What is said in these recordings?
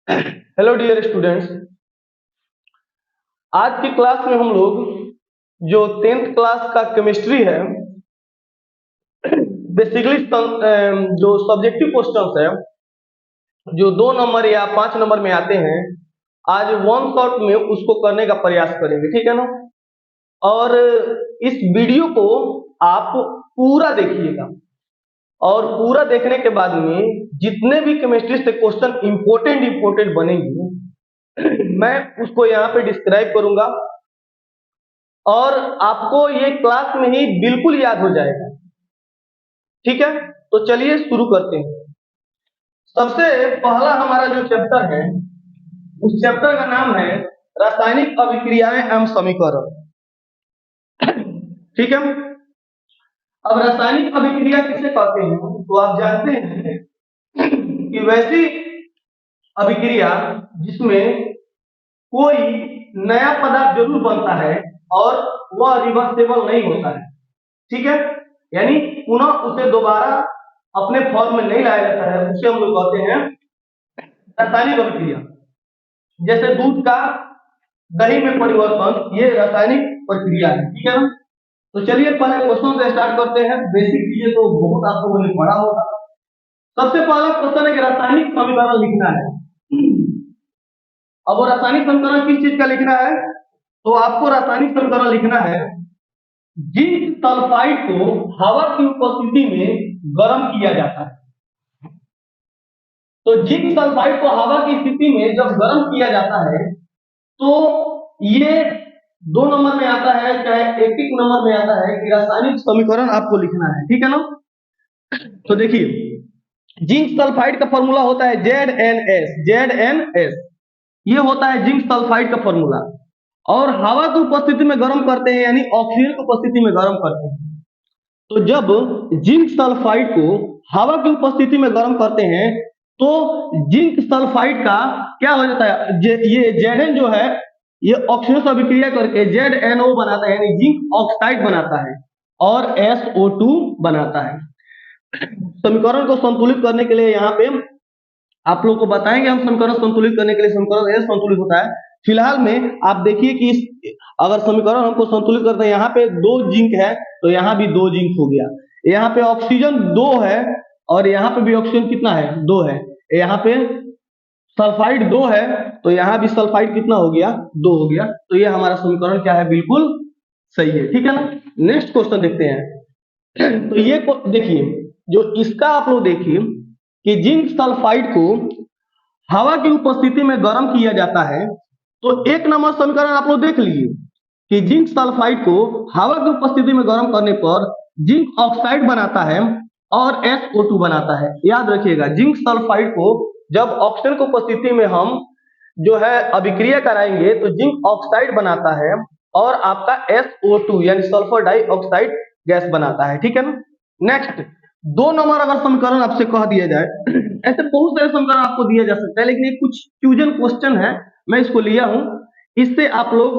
Hello dear students, आज की class में हम लोग जो 10th क्लास का केमिस्ट्री है, बेसिकली जो सब्जेक्टिव क्वेश्चंस है जो 2 नंबर या 5 नंबर में आते हैं, आज वन शॉट में उसको करने का प्रयास करेंगे। ठीक है ना। और इस वीडियो को आप पूरा देखिएगा और पूरा देखने के बाद में जितने भी केमिस्ट्री से क्वेश्चन इंपोर्टेंट बनेंगे मैं उसको यहाँ पे डिस्क्राइब करूंगा और आपको ये क्लास में ही बिल्कुल याद हो जाएगा। ठीक है, तो चलिए शुरू करते हैं। सबसे पहला हमारा जो चैप्टर है, उस चैप्टर का नाम है रासायनिक अभिक्रियाएं एवं समीकरण। ठीक है। अब रासायनिक अभिक्रिया किसे कहते हैं तो आप जानते हैं कि वैसी अभिक्रिया जिसमें कोई नया पदार्थ जरूर बनता है और वह रिवर्सेबल नहीं होता है। ठीक है, यानी पुनः उसे दोबारा अपने फॉर्म में नहीं लाया जाता है, उसे हम लोग कहते हैं रासायनिक अभिक्रिया। जैसे दूध का दही में परिवर्तन, ये रासायनिक प्रक्रिया है। ठीक है ना। तो चलिए पहले क्वेश्चन से स्टार्ट करते हैं। बेसिक चीजें तो बहुत आप लोगों ने पढ़ा होगा। सबसे पहला क्वेश्चन है कि रासायनिक समीकरण लिखना है। अब वो रासायनिक समीकरण किस चीज का लिखना है, तो आपको रासायनिक समीकरण लिखना है जिंक सल्फाइड को हवा की उपस्थिति में गर्म किया जाता है। तो जिंक सल्फाइड को हवा की स्थिति में जब गर्म किया जाता है तो ये 2 नंबर में आता है, चाहे 1 नंबर में आता है कि रासायनिक समीकरण आपको लिखना है। ठीक है ना। तो देखिए, जिंक सल्फाइड का फॉर्मूला होता है ZnS। ये होता है जिंक सल्फाइड का फॉर्मूला। और हवा की उपस्थिति में गर्म करते हैं, यानी ऑक्सीजन की उपस्थिति में गर्म करते हैं। तो जब जिंक सल्फाइड को हवा की उपस्थिति में गर्म करते हैं तो जिंक सल्फाइड का क्या हो जाता है, ये Zn जो है ये ऑक्सीजन से अभिक्रिया करके ZnO बनाता है, यानी जिंक ऑक्साइड बनाता है और SO2 बनाता है। समीकरण को संतुलित करने के लिए यहाँ पे आप लोग को बताएंगे हम समीकरण संतुलित करने के लिए समीकरण ऐसे संतुलित होता है। फिलहाल में आप देखिए कि अगर समीकरण हमको संतुलित करते हैं, यहाँ पे 2 जिंक है तो यहाँ भी 2 जिंक हो गया। यहाँ पे ऑक्सीजन 2 है और यहाँ पे भी ऑक्सीजन कितना है, 2 है। यहाँ पे सल्फाइड 2 है तो यहाँ भी सल्फाइड कितना हो गया, 2 हो गया। तो ये हमारा समीकरण क्या है, बिल्कुल सही है। ठीक है ना। नेक्स्ट क्वेश्चन देखते हैं। तो ये देखिए, जो इसका आप लोग देखिए कि जिंक सल्फाइड को हवा की उपस्थिति में गर्म किया जाता है। तो 1 नंबर समीकरण आप लोग देख लिए कि जिंक सल्फाइड को हवा की उपस्थिति में गर्म करने पर जिंक ऑक्साइड बनाता है और SO2 बनाता है। याद रखिएगा, जिंक सल्फाइड को जब ऑक्सीजन की उपस्थिति में हम जो है अभिक्रिया कराएंगे तो जिंक ऑक्साइड बनाता है और आपका SO2 यानी सल्फर डाइऑक्साइड गैस बनाता है। ठीक है ना। नेक्स्ट, 2 नंबर अगर समीकरण आपसे कह दिया जाए, ऐसे बहुत सारे समीकरण आपको दिया जा सकता है, लेकिन ये कुछ फ्यूजन क्वेश्चन है, मैं इसको लिया हूं, इससे आप लोग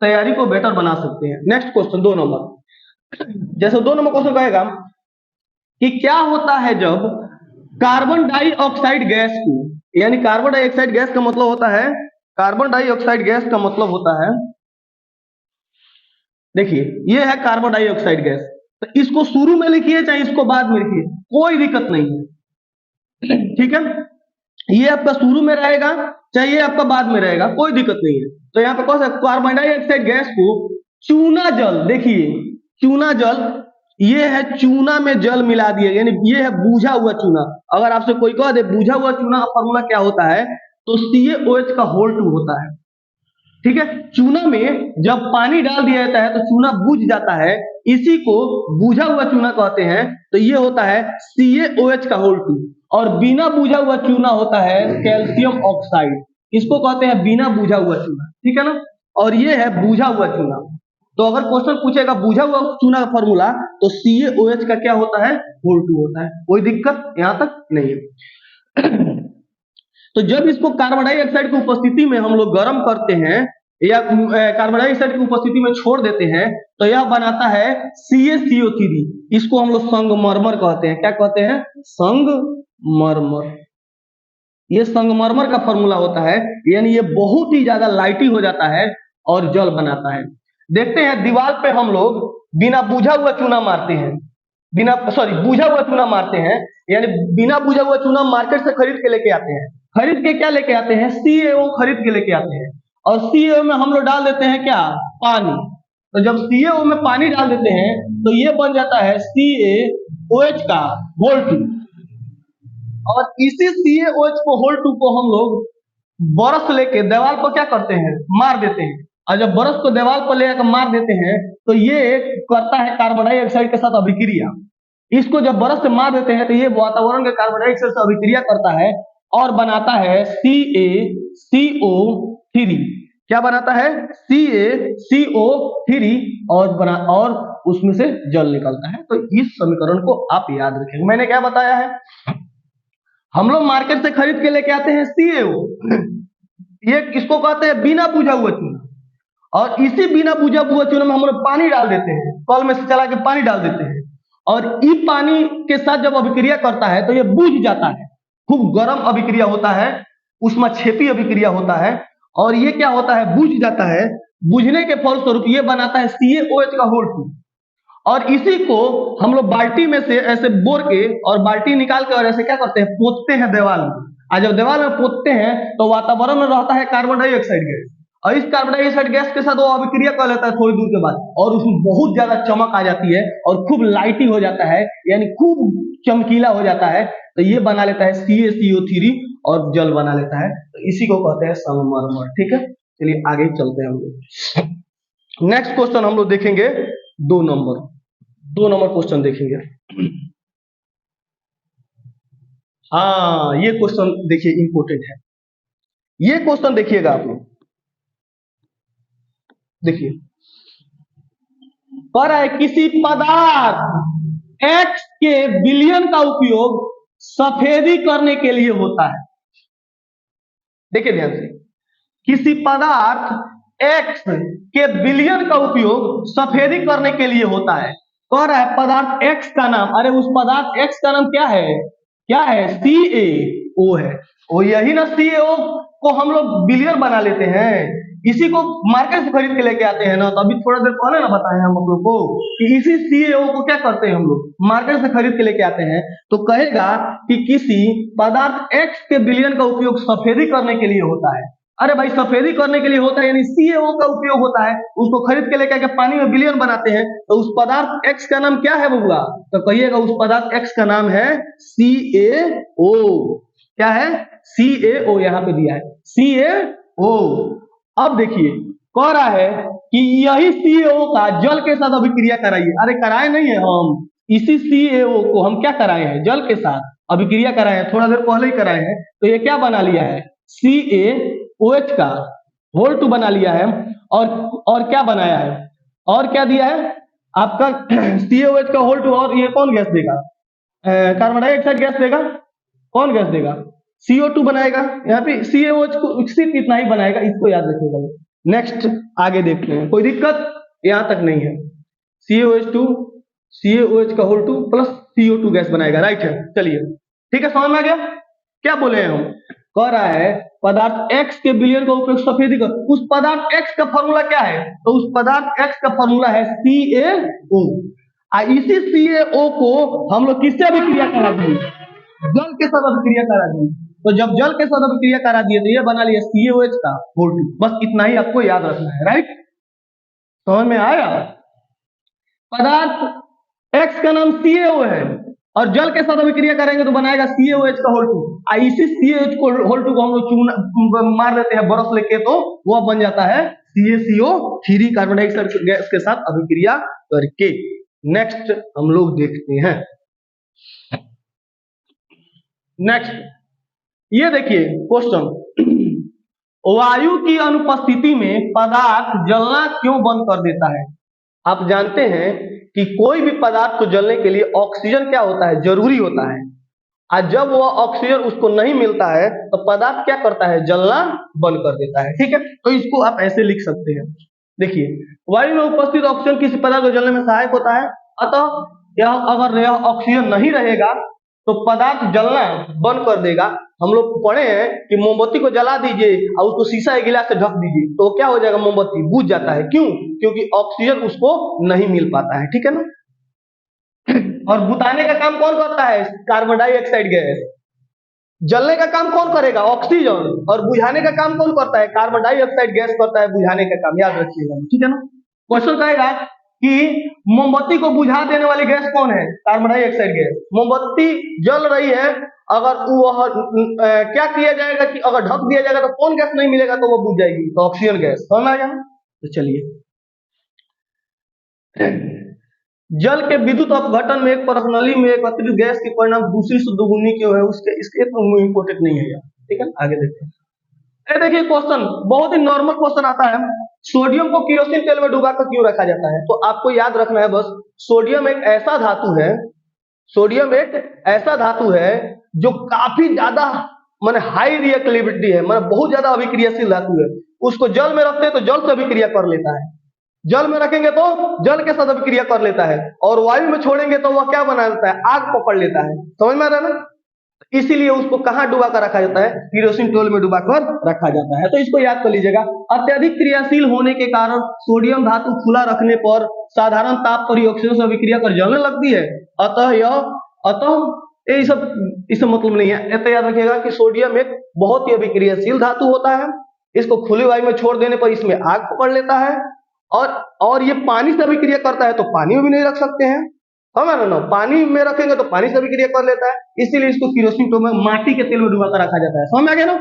तैयारी को बेटर बना सकते हैं। नेक्स्ट क्वेश्चन 2 नंबर, जैसे 2 नंबर क्वेश्चन कहेगा कि क्या होता है जब कार्बन डाइऑक्साइड गैस को, यानी कार्बन डाइऑक्साइड गैस का मतलब होता है, कार्बन डाइऑक्साइड गैस का मतलब होता है, देखिए ये है कार्बन डाइऑक्साइड गैस। तो इसको शुरू में लिखिए चाहे इसको बाद में लिखिए, कोई दिक्कत नहीं है। ठीक है, ये आपका शुरू में रहेगा चाहे ये आपका बाद में रहेगा, कोई दिक्कत नहीं है। तो यहाँ पे कौन सा कार्बन डाइऑक्साइड गैस को चूना जल, देखिए चूना जल, ये है चूना में जल मिला दिया, यानी ये है बूझा हुआ चूना। अगर आपसे कोई कह दे बूझा हुआ चूना का फॉर्मूला क्या होता है, तो CaOH का होल 2 होता है। ठीक है, चूना में जब पानी डाल दिया जाता है तो चूना बूझ जाता है, इसी को बूझा हुआ चूना कहते हैं। तो ये होता है CaOH का होल 2। और बिना बूझा हुआ चूना होता है कैल्शियम ऑक्साइड, इसको कहते हैं बिना बूझा हुआ चूना। ठीक है ना। और ये है बूझा हुआ चूना। तो अगर क्वेश्चन पूछेगा बूझा हुआ चूना का फॉर्मूला, तो CaOH का क्या होता है, होल 2 होता है। कोई दिक्कत यहां तक नहीं है। तो जब इसको कार्बन डाइऑक्साइड की उपस्थिति में हम लोग गर्म करते हैं या कार्बन डाइऑक्साइड की उपस्थिति में छोड़ देते हैं तो यह बनाता है CaCO3। इसको हम लोग संगमरमर कहते हैं। क्या कहते हैं, संगमरमर। ये संगमरमर का फॉर्मूला होता है, यानी ये बहुत ही ज्यादा लाइटी हो जाता है और जल बनाता है। देखते हैं दीवार पे हम लोग बिना बुझा हुआ चूना मारते हैं, बुझा हुआ चूना मारते हैं, यानी बिना बुझा हुआ चूना मार्केट से खरीद के लेके आते हैं। खरीद के क्या लेके आते हैं? CaO खरीद के लेके आते हैं, और CaO में हम लोग डाल देते हैं क्या? पानी। तो जब CaO में पानी डाल देते हैं तो ये बन जाता है CaOH का होल 2, और इसी CaOH को होल 2 को हम लोग बरस लेके दीवार पर क्या करते हैं? मार देते हैं। और जब बरस को दीवार पर लेकर मार देते हैं तो ये करता है कार्बन डाइऑक्साइड के साथ अभिक्रिया। इसको जब बरस से मार देते हैं तो ये वातावरण के कार्बन डाइऑक्साइड से अभिक्रिया करता है और बनाता है CaCO3। क्या बनाता है? CaCO3, और उसमें से जल निकलता है। तो इस समीकरण को आप याद रखेंगे। मैंने क्या बताया है? हम लोग मार्केट से खरीद के लेके आते हैं CaO, ये किसको कहते हैं? बिना बुझा हुआ चूना। और इसी बिना बुझा हुआ चूना में हम लोग पानी डाल देते हैं, कल में से चला के पानी डाल देते हैं, और इस पानी के साथ जब अभिक्रिया करता है तो ये बुझ जाता है। खूब गर्म अभिक्रिया होता है, उष्माक्षेपी अभिक्रिया होता है, और ये क्या होता है? बुझ जाता है। बुझने के फलस्वरूप ये बनाता है CaOH का होल 2, और इसी को हम लोग बाल्टी में से ऐसे बोर के और बाल्टी निकाल के और ऐसे क्या करते हैं? पोतते हैं दीवार में। और जब दीवार में पोतते हैं तो वातावरण में रहता है कार्बन डाइऑक्साइड गैस, और इस कार्बन डाइऑक्साइड गैस के साथ वो अभिक्रिया कर लेता है थोड़ी दूर के बाद, और उसमें बहुत ज्यादा चमक आ जाती है और खूब लाइटी हो जाता है, यानी खूब चमकीला हो जाता है। तो ये बना लेता है CaCO3 और जल बना लेता है। तो इसी को कहते हैं संगमरमर। ठीक है, चलिए आगे चलते हैं हम लोग। नेक्स्ट क्वेश्चन हम लोग देखेंगे 2 नंबर क्वेश्चन देखेंगे। हाँ, ये क्वेश्चन देखिए इंपॉर्टेंट है। ये क्वेश्चन देखिएगा आप लोग, देखिए कह रहा है किसी पदार्थ X के विलयन का उपयोग सफेदी करने के लिए होता है। देखिए ध्यान से, किसी पदार्थ X के विलयन का उपयोग सफेदी करने के लिए होता है। कह रहा है पदार्थ X का नाम, अरे उस पदार्थ X का नाम क्या है? क्या है? CaO है। और यही ना CaO को हम लोग विलयन बना लेते हैं, इसी को मार्केट से खरीद के लेके आते हैं ना। तो अभी थोड़ा देर पहले ना बताए हम लोग को कि इसी CaO को क्या करते हैं? हम लोग मार्केट से खरीद के लेके आते हैं। तो कहेगा कि किसी पदार्थ X के विलयन का उपयोग सफेदी करने के लिए होता है। अरे भाई, सफेदी करने के लिए होता है, यानी CaO का उपयोग होता है। उसको खरीद के लेके आके पानी में विलयन बनाते हैं। तो उस पदार्थ X का नाम क्या है बबुआ? तो कहिएगा उस पदार्थ X का नाम है CaO। क्या है? CaO, यहाँ पे दिया है CaO। अब देखिए कह रहा है कि यही CaO का जल के साथ अभिक्रिया कराइए। अरे कराए नहीं है, हम इसी CaO को हम क्या कराए हैं? जल के साथ अभिक्रिया कराए हैं, थोड़ा देर पहले ही कराए हैं। तो ये क्या बना लिया है? CaOH का होल 2 बना लिया है। और क्या बनाया है? और क्या दिया है आपका? CaOH का होल 2। और ये कौन गैस देगा? कार्बन डाइऑक्साइड गैस देगा। कौन गैस देगा? CO2 बनाएगा। यहाँ पे CaOH को सिर्फ इतना ही बनाएगा, इसको याद रखिएगा। नेक्स्ट आगे देखते हैं, कोई दिक्कत यहाँ तक नहीं है। CaOH का होल 2 प्लस CO2 गैस बनाएगा, राइट है। चलिए ठीक है, समझ में आ गया क्या बोले हैं हम? कह रहा है पदार्थ X के विलयन का उपयोग सफेदी कर। उस पदार्थ X का फॉर्मूला क्या है? तो उस पदार्थ X का फॉर्मूला है CaO। इसी CaO को हम लोग किससे अभिक्रिया करा दिए? जल के साथ अभिक्रिया करा दिए। तो जब जल के साथ अभिक्रिया करा दिए तो ये बना लिया CaOH का होल 2। बस इतना ही आपको याद रखना है, राइट? समझ में आया? पदार्थ X का नाम CaO है और जल के साथ अभिक्रिया करेंगे तो बनाएगा CaOH का होल 2। इसी CaOH को होल 2 को हम लोग चूना मार देते हैं बरस लेके, तो वो बन जाता है CaCO3 कार्बन डाइऑक्साइड गैस के साथ अभिक्रिया करके। नेक्स्ट हम लोग देखते हैं। नेक्स्ट ये देखिए क्वेश्चन, वायु की अनुपस्थिति में पदार्थ जलना क्यों बंद कर देता है? आप जानते हैं कि कोई भी पदार्थ को जलने के लिए ऑक्सीजन क्या होता है? जरूरी होता है। और जब वो ऑक्सीजन उसको नहीं मिलता है तो पदार्थ क्या करता है? जलना बंद कर देता है। ठीक है, तो इसको आप ऐसे लिख सकते हैं। देखिए, वायु में उपस्थित ऑक्सीजन किसी पदार्थ को जलने में सहायक होता है। अतः अगर यह ऑक्सीजन नहीं रहेगा तो पदार्थ जलना बंद कर देगा। हम लोग पढ़े हैं कि मोमबत्ती को जला दीजिए और उसको शीशा एक गिलास से ढक दीजिए तो क्या हो जाएगा, मोमबत्ती बुझ जाता है। क्यों? क्योंकि ऑक्सीजन उसको नहीं मिल पाता है, ठीक है ना। और बुताने का काम कौन करता है? Carbon dioxide gas. जलने का काम कौन करेगा? ऑक्सीजन। और बुझाने का काम कौन करता है? कार्बन डाइऑक्साइड गैस करता है बुझाने का काम, याद रखिएगा, ठीक है ना। क्वेश्चन कहेगा कि मोमबत्ती को बुझा देने वाली गैस कौन है? Carbon dioxide gas. मोमबत्ती जल रही है, अगर वह क्या किया जाएगा कि अगर ढक दिया जाएगा तो कौन गैस नहीं मिलेगा तो वो बुझ जाएगी, तो ऑक्सीजन गैस। समझ में आ गया ना? तो चलिए, जल के विद्युत अपघटन में एक प्रणाली में एकत्रित गैस के परिणाम दूसरी से दोगुनी क्यों है, उसके इसके इम्पोर्टेंट नहीं है यार, ठीक है। आगे देखते हैं। देखिए क्वेश्चन बहुत ही नॉर्मल क्वेश्चन आता है, सोडियम को केरोसिन तेल में डुबाकर क्यों रखा जाता है? तो आपको याद रखना है बस, सोडियम एक ऐसा धातु है, सोडियम एक ऐसा धातु है जो काफी ज्यादा माने हाई रिएक्टिविटी है, माने बहुत ज्यादा अभिक्रियाशील धातु है। उसको जल में रखते हैं तो जल से अभिक्रिया कर लेता है, जल में रखेंगे तो जल के साथ अभिक्रिया कर लेता है, और वायु में छोड़ेंगे तो वह क्या बना लेता है? आग पकड़ लेता है। समझ में आ रहा है ना? इसीलिए उसको कहां डुबा कर रखा जाता है? केरोसिन तेल में डुबा कर रखा जाता है। तो इसको याद कर लीजिएगा। अत्यधिक क्रियाशील होने के कारण सोडियम धातु खुला रखने पर साधारण ताप पर ऑक्सीजन से अभिक्रिया कर जलने लगती है। अतः ये सब इससे मतलब नहीं है। ऐसा याद रखिएगा कि सोडियम एक बहुत ही अभिक्रियाशील धातु होता है, इसको खुली वायु में छोड़ देने पर इसमें आग पकड़ लेता है, और ये पानी से अभिक्रिया करता है तो पानी में भी नहीं रख सकते हैं, समझ ना। पानी में रखेंगे तो पानी से अभिक्रिया कर लेता है, इसीलिए इसको केरोसिन तेल में माटी के तेल में डुबा कर रखा जाता है। समझ में आ गया ना?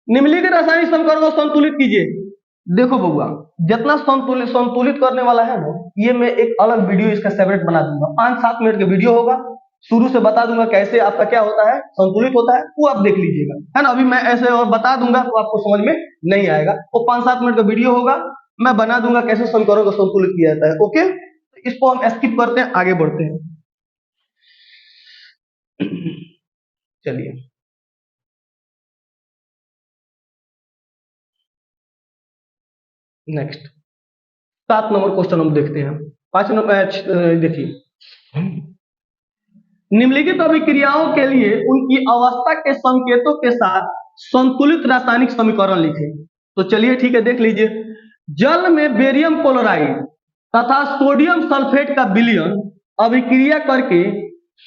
निम्नलिखित रासायनिक समीकरण को संतुलित कीजिए। देखो बउआ, जितना संतुलित करने वाला है ना, ये मैं एक अलग वीडियो इसका सेपरेट बना दूंगा, 5-7 मिनट का वीडियो होगा, शुरू से बता दूंगा कैसे आपका क्या होता है, संतुलित होता है, वो आप देख लीजिएगा, है ना। अभी मैं ऐसे और बता दूंगा तो आपको समझ में नहीं आएगा। वो 5-7 मिनट का वीडियो होगा, मैं बना दूंगा कैसे समीकरण को संतुलित किया जाता है। ओके, इसको हम स्किप करते हैं, आगे बढ़ते हैं। चलिए, नेक्स्ट 7 नंबर क्वेश्चन हम देखते हैं। 5 नंबर देखिए, निम्नलिखित अभिक्रियाओं के लिए उनकी अवस्था के संकेतों के साथ संतुलित रासायनिक समीकरण लिखें। तो चलिए ठीक है, देख लीजिए। जल में बेरियम क्लोराइड तथा सोडियम सल्फेट का विलयन अभिक्रिया करके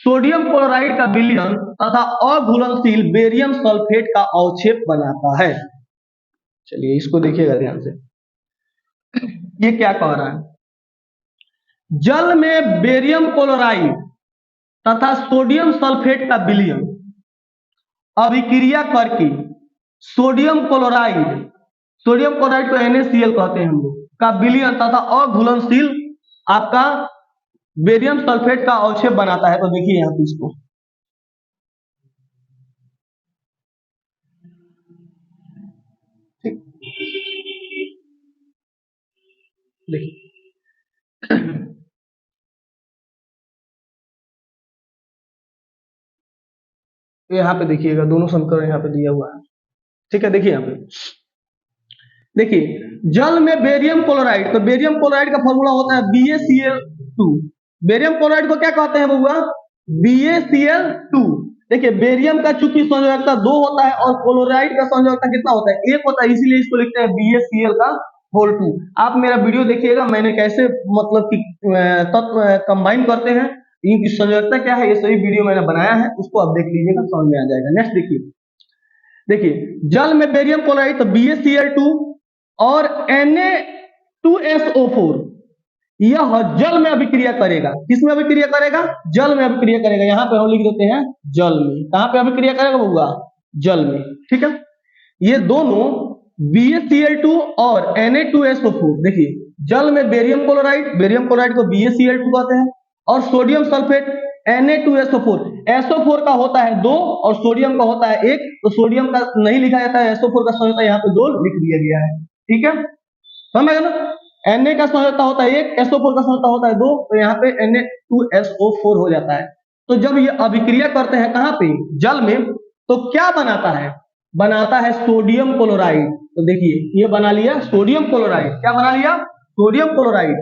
सोडियम क्लोराइड का विलयन तथा अघुलनशील बेरियम सल्फेट का अवक्षेप बनाता है। चलिए इसको देखिएगा ध्यान से, ये क्या कह रहा है? जल में बेरियम क्लोराइड तथा सोडियम सल्फेट का विलयन अभिक्रिया करके सोडियम क्लोराइड को NaCl कहते हैं हम लोग, का विलयन तथा अघुलनशील आपका बेरियम सल्फेट का अवक्षेप बनाता है। तो देखिए यहां पे इसको देखिए, यहाँ पे देखिएगा दोनों समीकरण यहाँ पे दिया हुआ है, ठीक है। देखिए यहाँ पे देखिए, जल में बेरियम क्लोराइड, तो बेरियम क्लोराइड का फॉर्मूला होता है BaCl2। बेरियम क्लोराइड को क्या कहते हैं बउआ? BaCl2। देखिए बेरियम का चूंकि संयोजकता 2 होता है और क्लोराइड का संयोजकता कितना होता है? 1 होता है, इसीलिए इसको लिखते हैं BaCl2। आप मेरा वीडियो देखिएगा, मैंने कैसे मतलब कि तत्व कंबाइन करते हैं, इनकी संयोजकता क्या है, ये सभी वीडियो मैंने बनाया है, उसको आप देख लीजिएगा, समझ में आ जाएगा। नेक्स्ट देखिए, जल में बेरियम क्लोराइड तो BaCl2 और Na2SO4 यह जल में अभिक्रिया करेगा। किसमें अभिक्रिया करेगा? जल में अभिक्रिया करेगा। यहां पे हम लिख देते हैं जल में। कहां पे अभिक्रिया करेगा बउआ? जल में, ठीक है। ये दोनों BaCl2 और Na2SO4, देखिए जल में बेरियम क्लोराइड को BaCl2 कहते हैं, और सोडियम सल्फेट Na2SO4, SO4 का होता है 2 और सोडियम का होता है 1, तो सोडियम का नहीं लिखा जाता है, SO4 का संयोजकता यहाँ पे 2 लिख दिया गया है, ठीक है। समझ गए ना? Na का संयोजकता होता है 1, SO4 का संयोजकता होता है 2, तो यहाँ पे Na2SO4 हो जाता है। तो जब ये अभिक्रिया करते हैं कहाँ पे? जल में, तो क्या बनाता है? बनाता है सोडियम क्लोराइड। तो देखिए ये बना लिया सोडियम क्लोराइड। क्या बना लिया? सोडियम क्लोराइड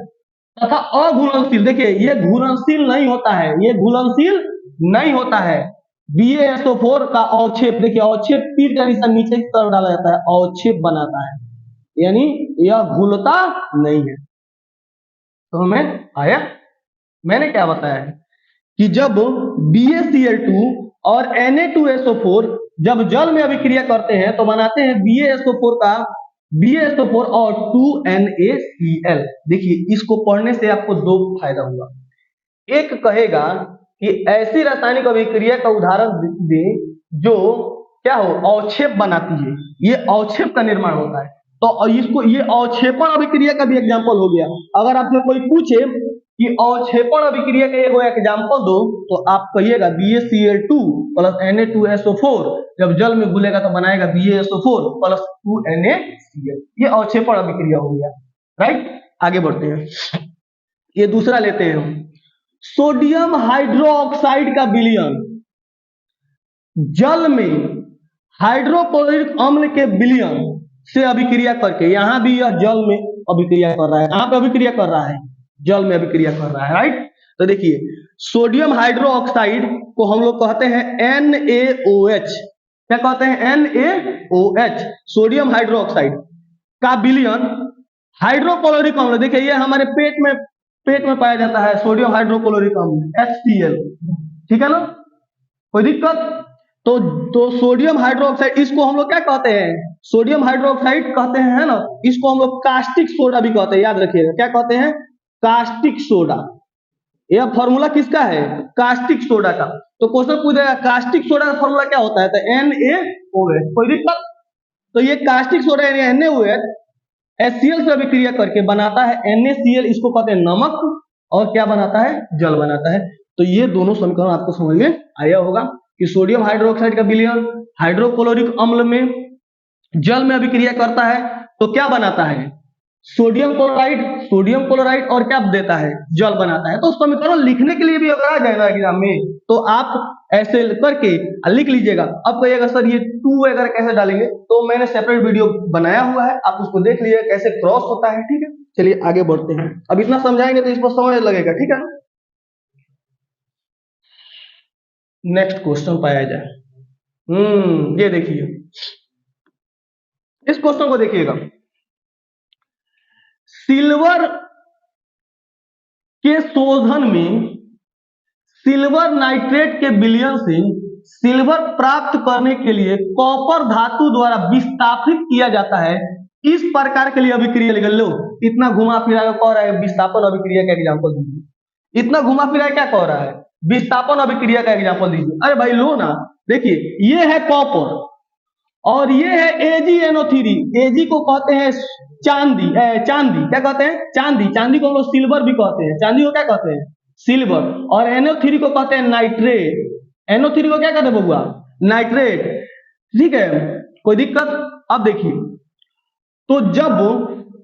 तथा अघुलनशील। देखिए ये घुलनशील नहीं होता है, ये घुलनशील नहीं होता है, BaSO4 का अवक्षेप, देखिए अवक्षेप तीर का निशान नीचे की तरफ डाला जाता है, अवक्षेप बनाता है, यानी यह घुलता नहीं है। तो हमें आया, मैंने क्या बताया है कि जब BaCl2 और Na2SO4 जब जल में अभिक्रिया करते हैं तो बनाते हैं BaSO4 और 2NaCl। देखिए इसको पढ़ने से आपको दो फायदा हुआ। एक कहेगा कि ऐसी रासायनिक अभिक्रिया का उदाहरण दे जो क्या हो, अवक्षेप बनाती है, ये अवक्षेप का निर्माण होता है। तो इसको ये अवक्षेपण अभिक्रिया का भी एग्जाम्पल हो गया। अगर आपसे कोई पूछे कि अवक्षेपण अभिक्रिया का एगो एग्जाम्पल दो तो आप कहिएगा BaCl2 प्लस Na2SO4 जब जल में घुलेगा तो बनाएगा BaSO4 प्लस 2NaCl। ये अवक्षेपण अभिक्रिया हो गया, राइट। आगे बढ़ते हैं, ये दूसरा लेते हैं हम। सोडियम हाइड्रोक्साइड का विलयन जल में हाइड्रोक्लोरिक अम्ल के विलयन से अभिक्रिया करके, यहां भी यह जल में अभिक्रिया कर रहा है, कहां पे अभिक्रिया कर रहा है, जल में अभिक्रिया कर रहा है, राइट। तो देखिए सोडियम हाइड्रोक्साइड को हम लोग कहते हैं NaOH, क्या कहते हैं, NaOH, सोडियम हाइड्रोक्साइड का विलयन हाइड्रोक्लोरिक अम्ल, देखिए ये हमारे पेट में पाया जाता है सोडियम हाइड्रोक्लोरिक अम्ल HCl, ठीक है ना, कोई दिक्कत। तो सोडियम हाइड्रोक्साइड इसको हम लोग क्या कहते हैं, सोडियम हाइड्रोक्साइड कहते हैं, है ना। इसको हम लोग कास्टिक सोडा भी कहते हैं, याद रखिएगा, क्या कहते हैं, कास्टिक सोडा। यह फॉर्मूला किसका है, कास्टिक सोडा का। तो क्वेश्चन पूछेगा कास्टिक सोडा का फॉर्मूला क्या होता है, तो NaOH, कोई दिक्कत। तो ये कास्टिक सोडा यानी NaOH HCl से अभिक्रिया करके बनाता है NaCl, इसको कहते हैं नमक, और क्या बनाता है, जल बनाता है। तो ये दोनों समीकरण आपको समझ में आया होगा कि सोडियम हाइड्रोक्साइड का विलयन हाइड्रोक्लोरिक अम्ल में जल में अभिक्रिया करता है तो क्या बनाता है, सोडियम क्लोराइड और क्या देता है, जल बनाता है। तो समीकरण लिखने के लिए भी अगर आ जाएगा एग्जाम में तो आप ऐसे करके लिख लीजिएगा। अब कहिएगा सर ये 2 वगैरह कैसे डालेंगे, तो मैंने सेपरेट वीडियो बनाया हुआ है, आप उसको देख लीजिए कैसे क्रॉस होता है, ठीक है। चलिए आगे बढ़ते हैं, अब इतना समझाएंगे तो इसको समझ लगेगा, ठीक है ना। नेक्स्ट क्वेश्चन पाया जाए, ये देखिए, इस क्वेश्चन को देखिएगा। सिल्वर के शोधन में सिल्वर नाइट्रेट के विलयन से सिल्वर प्राप्त करने के लिए कॉपर धातु द्वारा विस्थापित किया जाता है, इस प्रकार के लिए अभिक्रिया लिख लो। इतना घुमा फिरा के कह रहा है विस्थापन अभिक्रिया का एग्जांपल दीजिए, इतना घुमा फिरा क्या कह रहा है, विस्थापन अभिक्रिया का एग्जांपल दीजिए। अरे भाई लो ना, देखिए ये है कॉपर और ये है AgNO3, Ag को कहते हैं चांदी, क्या कहते हैं, चांदी को हम लोग सिल्वर भी कहते हैं, चांदी को क्या कहते हैं, सिल्वर, और NO3 को कहते हैं नाइट्रेट, NO3 को क्या कहते हैं बबुआ, नाइट्रेट, ठीक है, कोई दिक्कत। अब देखिए, तो जब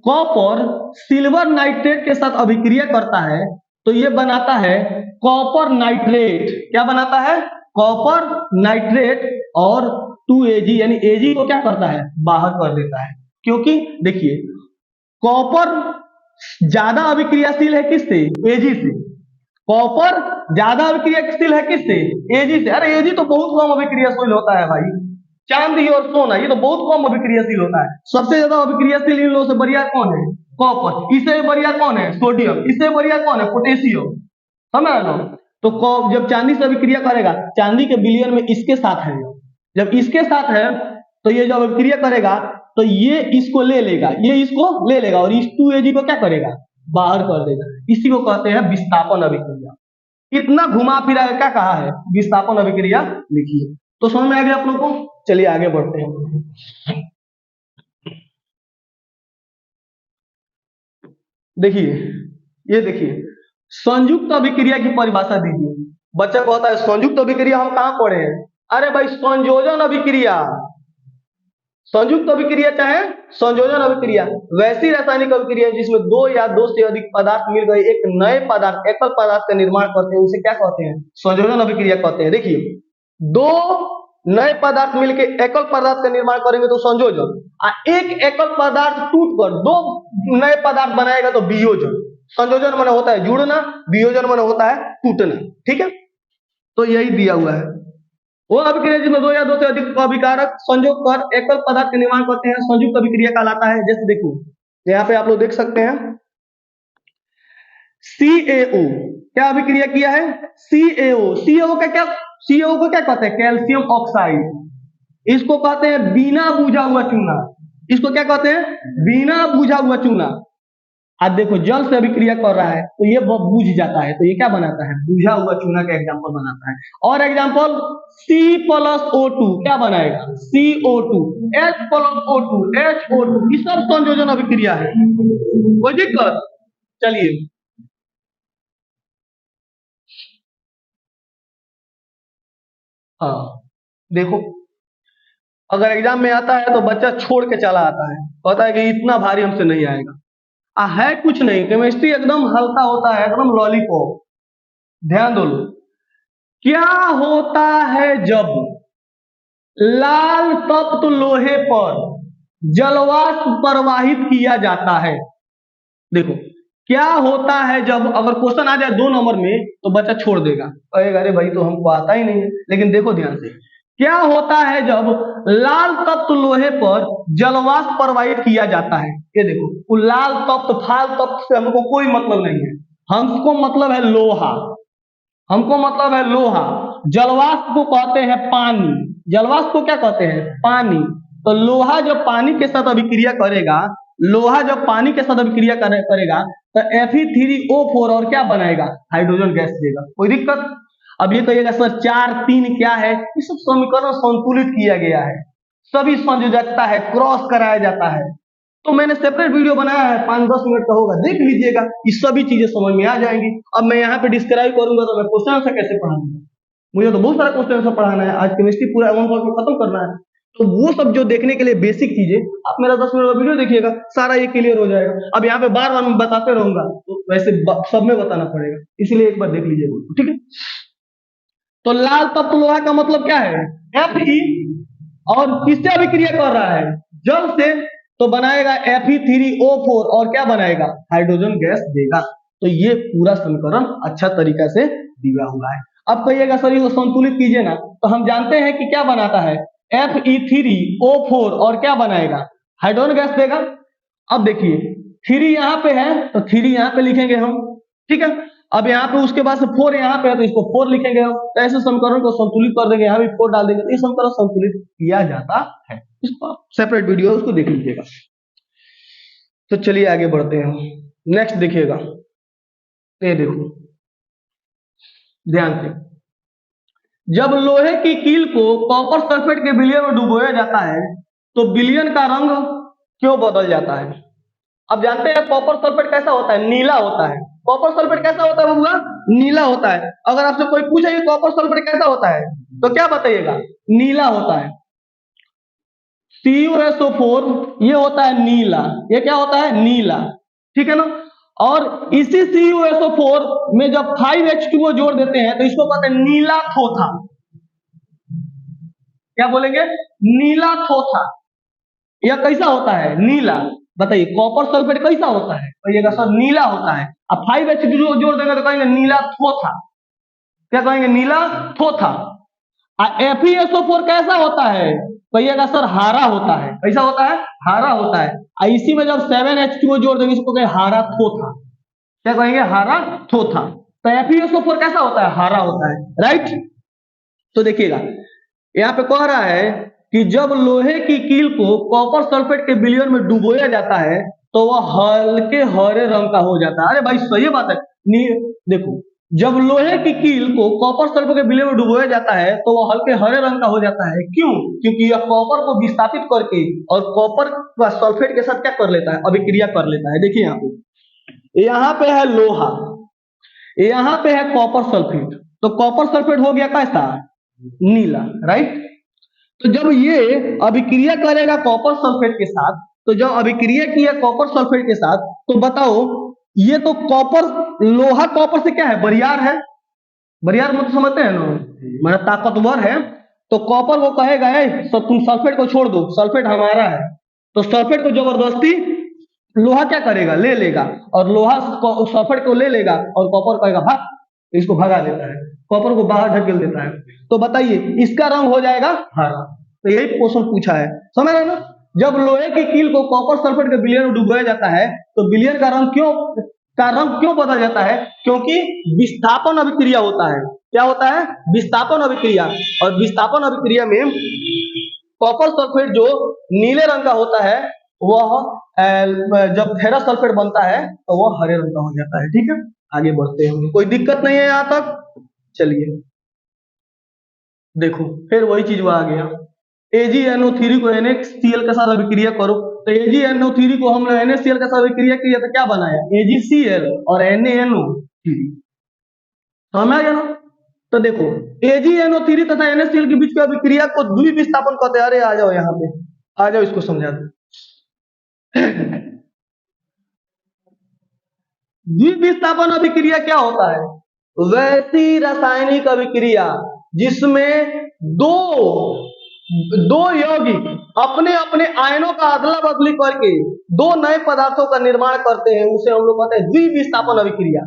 कॉपर सिल्वर नाइट्रेट के साथ अभिक्रिया करता है तो ये बनाता है कॉपर नाइट्रेट, क्या बनाता है, कॉपर नाइट्रेट, और 2Ag यानी Ag को क्या करता है, बाहर कर देता है। क्योंकि देखिए कॉपर ज्यादा अभिक्रियाशील है किससे, Ag से, कॉपर ज्यादा अभिक्रियाशील है किससे, Ag से। अरे Ag तो बहुत कम अभिक्रियाशील होता है भाई, चांदी और सोना ये तो बहुत कम अभिक्रियाशील होता है। सबसे ज्यादा अभिक्रियाशील इन लोगों से बरियार कौन है, कॉपर, इससे बरियार कौन है, सोडियम, इससे बरियार कौन है, पोटेशियम, समझ लो। तो जब चांदी से अभिक्रिया करेगा, चांदी के विलयन में इसके साथ है, जब इसके साथ है तो ये जब अभिक्रिया करेगा तो ये इसको ले लेगा, ये इसको ले लेगा, और इस 2Ag को क्या करेगा, बाहर कर देगा। इसी को कहते हैं विस्थापन अभिक्रिया। इतना घुमा फिरा क्या कहा है, विस्थापन अभिक्रिया लिखिए। तो समझ में आ गया आप लोग को, चलिए आगे बढ़ते हैं। देखिए ये देखिए, संयुक्त अभिक्रिया की परिभाषा दीजिए। बच्चा कहता है संयुक्त अभिक्रिया हम कहां पढ़े हैं, अरे भाई संयोजन अभिक्रिया, संयुक्त अभिक्रिया चाहे संयोजन अभिक्रिया वैसी रासायनिक अभिक्रिया जिसमें 2 या 2 से अधिक पदार्थ मिल गए एक नए पदार्थ, एकल पदार्थ का निर्माण करते हैं, उसे क्या कहते हैं, संयोजन अभिक्रिया कहते हैं। देखिए 2 नए पदार्थ मिलकर एकल पदार्थ का निर्माण करेंगे तो संयोजन, एक एकल पदार्थ टूटकर 2 नए पदार्थ बनाएगा तो वियोजन। संयोजन माने होता है जुड़ना, वियोजन माने होता है टूटना, ठीक है। तो यही दिया हुआ है। वो अभिक्रिया जिसमें दो या दो से अधिक अभिकारक संयोग कर एकल पदार्थ का निर्माण करते हैं संयुक्त अभिक्रिया कहलाता है। जैसे देखो यहाँ पे आप लोग देख सकते हैं CaO क्या अभिक्रिया किया है CaO का क्या CaO को क्या कहते हैं कैल्शियम ऑक्साइड। इसको कहते हैं बिना बुझा हुआ चूना। इसको क्या कहते हैं बिना बुझा हुआ चूना। आज देखो जल से अभिक्रिया कर रहा है तो ये बुझ जाता है तो ये क्या बनाता है बुझा हुआ चूना का एग्जाम्पल बनाता है। और एग्जाम्पल C+O2 क्या बनाएगा CO2 H+O2 HO2 ये सब संयोजन अभिक्रिया है। कोई दिक्कत। चलिए हाँ देखो अगर एग्जाम में आता है तो बच्चा छोड़ के चला आता है कहता है कि इतना भारी हमसे नहीं आएगा। है कुछ नहीं केमिस्ट्री एकदम हल्का होता है एकदम लॉलीपॉप। ध्यान दो लोग क्या होता है जब लाल तत्व लोहे पर जलवाष्प प्रवाहित किया जाता है। देखो क्या होता है जब अगर क्वेश्चन आ जाए 2 नंबर में तो बच्चा छोड़ देगा कहेगा अरे भाई तो हमको आता ही नहीं है। लेकिन देखो ध्यान से क्या होता है जब लाल तत्व लोहे पर जलवाष्प प्रवाहित किया जाता है। ये देखो वो लाल तत्व फाल तत्व से हमको कोई मतलब नहीं है। हमको मतलब है लोहा। हमको मतलब है लोहा। जलवाष्प को कहते हैं पानी। जलवाष्प को क्या कहते हैं पानी। तो लोहा जब पानी के साथ अभिक्रिया करेगा लोहा जब पानी के साथ अभिक्रिया करेगा तो Fe3O4 और क्या बनाएगा हाइड्रोजन गैस देगा। कोई दिक्कत। अब ये कहिएगा सर 4 3 क्या है ये सब समीकरण संतुलित किया गया है सभी संयोजकता है क्रॉस कराया जाता है। तो मैंने सेपरेट वीडियो बनाया है 5-10 मिनट का होगा देख लीजिएगा ये सभी चीजें समझ में आ जाएंगी। अब मैं यहाँ पे डिस्क्राइब करूंगा तो मैं क्वेश्चन आंसर कैसे पढ़ाऊंगा। मुझे तो बहुत सारा क्वेश्चन आंसर पढ़ाना है आज केमिस्ट्री पूरा 1 में खत्म करना है। तो वो सब जो देखने के लिए बेसिक चीजें आप मेरा 10 मिनट का वीडियो देखिएगा सारा ये क्लियर हो जाएगा। अब यहाँ पे बार बार मैं बताते रहूंगा तो वैसे सब में बताना पड़ेगा इसलिए एक बार देख लीजिए ठीक है। तो लाल तत्व लोहा का मतलब क्या है Fe और किससे अभिक्रिया कर रहा है जल से तो बनाएगा Fe3O4 और क्या बनाएगा हाइड्रोजन गैस देगा। तो ये पूरा समीकरण अच्छा तरीका से दिया हुआ है। अब कहिएगा सर इसको संतुलित कीजिए ना तो हम जानते हैं कि क्या बनाता है Fe3O4 और क्या बनाएगा हाइड्रोजन गैस देगा। अब देखिए 3 यहाँ पे है तो 3 यहाँ पे लिखेंगे हम ठीक है। अब यहाँ पे उसके बाद से 4 यहाँ पे है तो इसको 4 लिखेंगे हम तो ऐसे समीकरण को संतुलित कर देंगे यहाँ भी 4 डाल देंगे तो ये समीकरण संतुलित किया जाता है। इसको सेपरेट वीडियो उसको देख लीजिएगा। तो चलिए आगे बढ़ते हैं नेक्स्ट देखिएगा। ये देखो ध्यान से जब लोहे की कील को कॉपर सल्फेट के विलयन में डुबोया जाता है तो विलयन का रंग क्यों बदल जाता है। अब जानते हैं कॉपर सल्फेट कैसा होता है नीला होता है। कॉपर सल्फेट कैसा होता है बबुआ नीला होता है। अगर आपसे कोई पूछे कि कॉपर सल्फेट कैसा होता है तो क्या बताइएगा नीला होता है। CuSO4 ये होता है नीला ये क्या होता है नीला ठीक है ना। और इसी CuSO4 में जब 5H2O जोड़ देते हैं तो इसको कहते हैं नीला थोथा। क्या बोलेंगे नीला थोथा। यह कैसा होता है नीला। बताइए कॉपर सल्फेट कैसा होता है कहिएगा सर नीला होता है। अब 5H2O जोड़ देंगे तो कहेंगे नीला थोथा। क्या कहेंगे नीला थोथा। FeSO4 कैसा होता है कहिएगा सर हरा होता है। कैसा होता है हरा होता है। इसी में जब 7H2O जोड़ देंगे इसको कहेंगे हरा थोथा। क्या कहेंगे हरा थोथा। तो FeSO4 कैसा होता है हरा होता है राइट। तो देखिएगा यहाँ पे कह रहा है कि जब लोहे की कील को कॉपर सल्फेट के विलयन में डुबोया जाता है तो वह हल्के हरे रंग का हो जाता है। अरे भाई सही बात है। देखो जब लोहे की कील को कॉपर सल्फेट के विलयन में डुबोया जाता है तो वह हल्के हरे रंग का हो जाता है। क्यों क्योंकि यह कॉपर को विस्थापित करके और कॉपर का सल्फेट के साथ क्या कर लेता है अभिक्रिया कर लेता है। देखिए यहाँ पे है लोहा यहाँ पे है कॉपर सल्फेट तो कॉपर सल्फेट हो गया कैसा नीला राइट। तो जब ये अभिक्रिया करेगा कॉपर सल्फेट के साथ तो जब अभिक्रिया किया कॉपर सल्फेट के साथ तो बताओ ये तो कॉपर लोहा कॉपर से क्या है बरियार है। बरियार मतलब समझते हैं ना मतलब ताकतवर है। तो कॉपर को कहेगा तो तुम सल्फेट को छोड़ दो सल्फेट हमारा है। तो सल्फेट को जबरदस्ती लोहा क्या करेगा ले लेगा और लोहा सल्फेट को ले लेगा और कॉपर कहेगा भाग इसको भगा देता है। कॉपर को बाहर ढकेल देता है। तो बताइए इसका रंग हो जाएगा हरा। तो यही क्वेश्चन पूछा है, समझ रहे ना। जब लोहे की कील को कॉपर सल्फेट के विलयन में डुबाया जाता है तो विलयन का रंग क्यों बदल जाता है? क्योंकि विस्थापन अभिक्रिया होता है। क्या होता है? विस्थापन अभिक्रिया। और विस्थापन अभिक्रिया में कॉपर सल्फेट जो नीले रंग का होता है वह जब फेरस सल्फेट बनता है तो वह हरे रंग का हो जाता है। ठीक है, आगे बढ़ते हैं, कोई दिक्कत नहीं है यहां तक। चलिए देखो फिर वही चीज वो आ गया, AgNO3 को NaCl के साथ अभिक्रिया करो। तो AgNO3 को हम NaCl के साथ अभिक्रिया किया तो क्या बनाया? AgCl और NaNO3। समझ में आ गया ना। तो देखो AgNO3 तथा NaCl के बीच की अभिक्रिया को द्विविस्थापन कहते हैं। अरे आ जाओ यहाँ पे, आ जाओ इसको समझा दो। द्विविस्थापन अभिक्रिया क्या होता है? वैसी रासायनिक अभिक्रिया जिसमें दो दो यौगिक अपने अपने आयनों का अदला बदली करके दो नए पदार्थों का निर्माण करते हैं, उसे हम लोग कहते हैं द्विविस्थापन अभिक्रिया।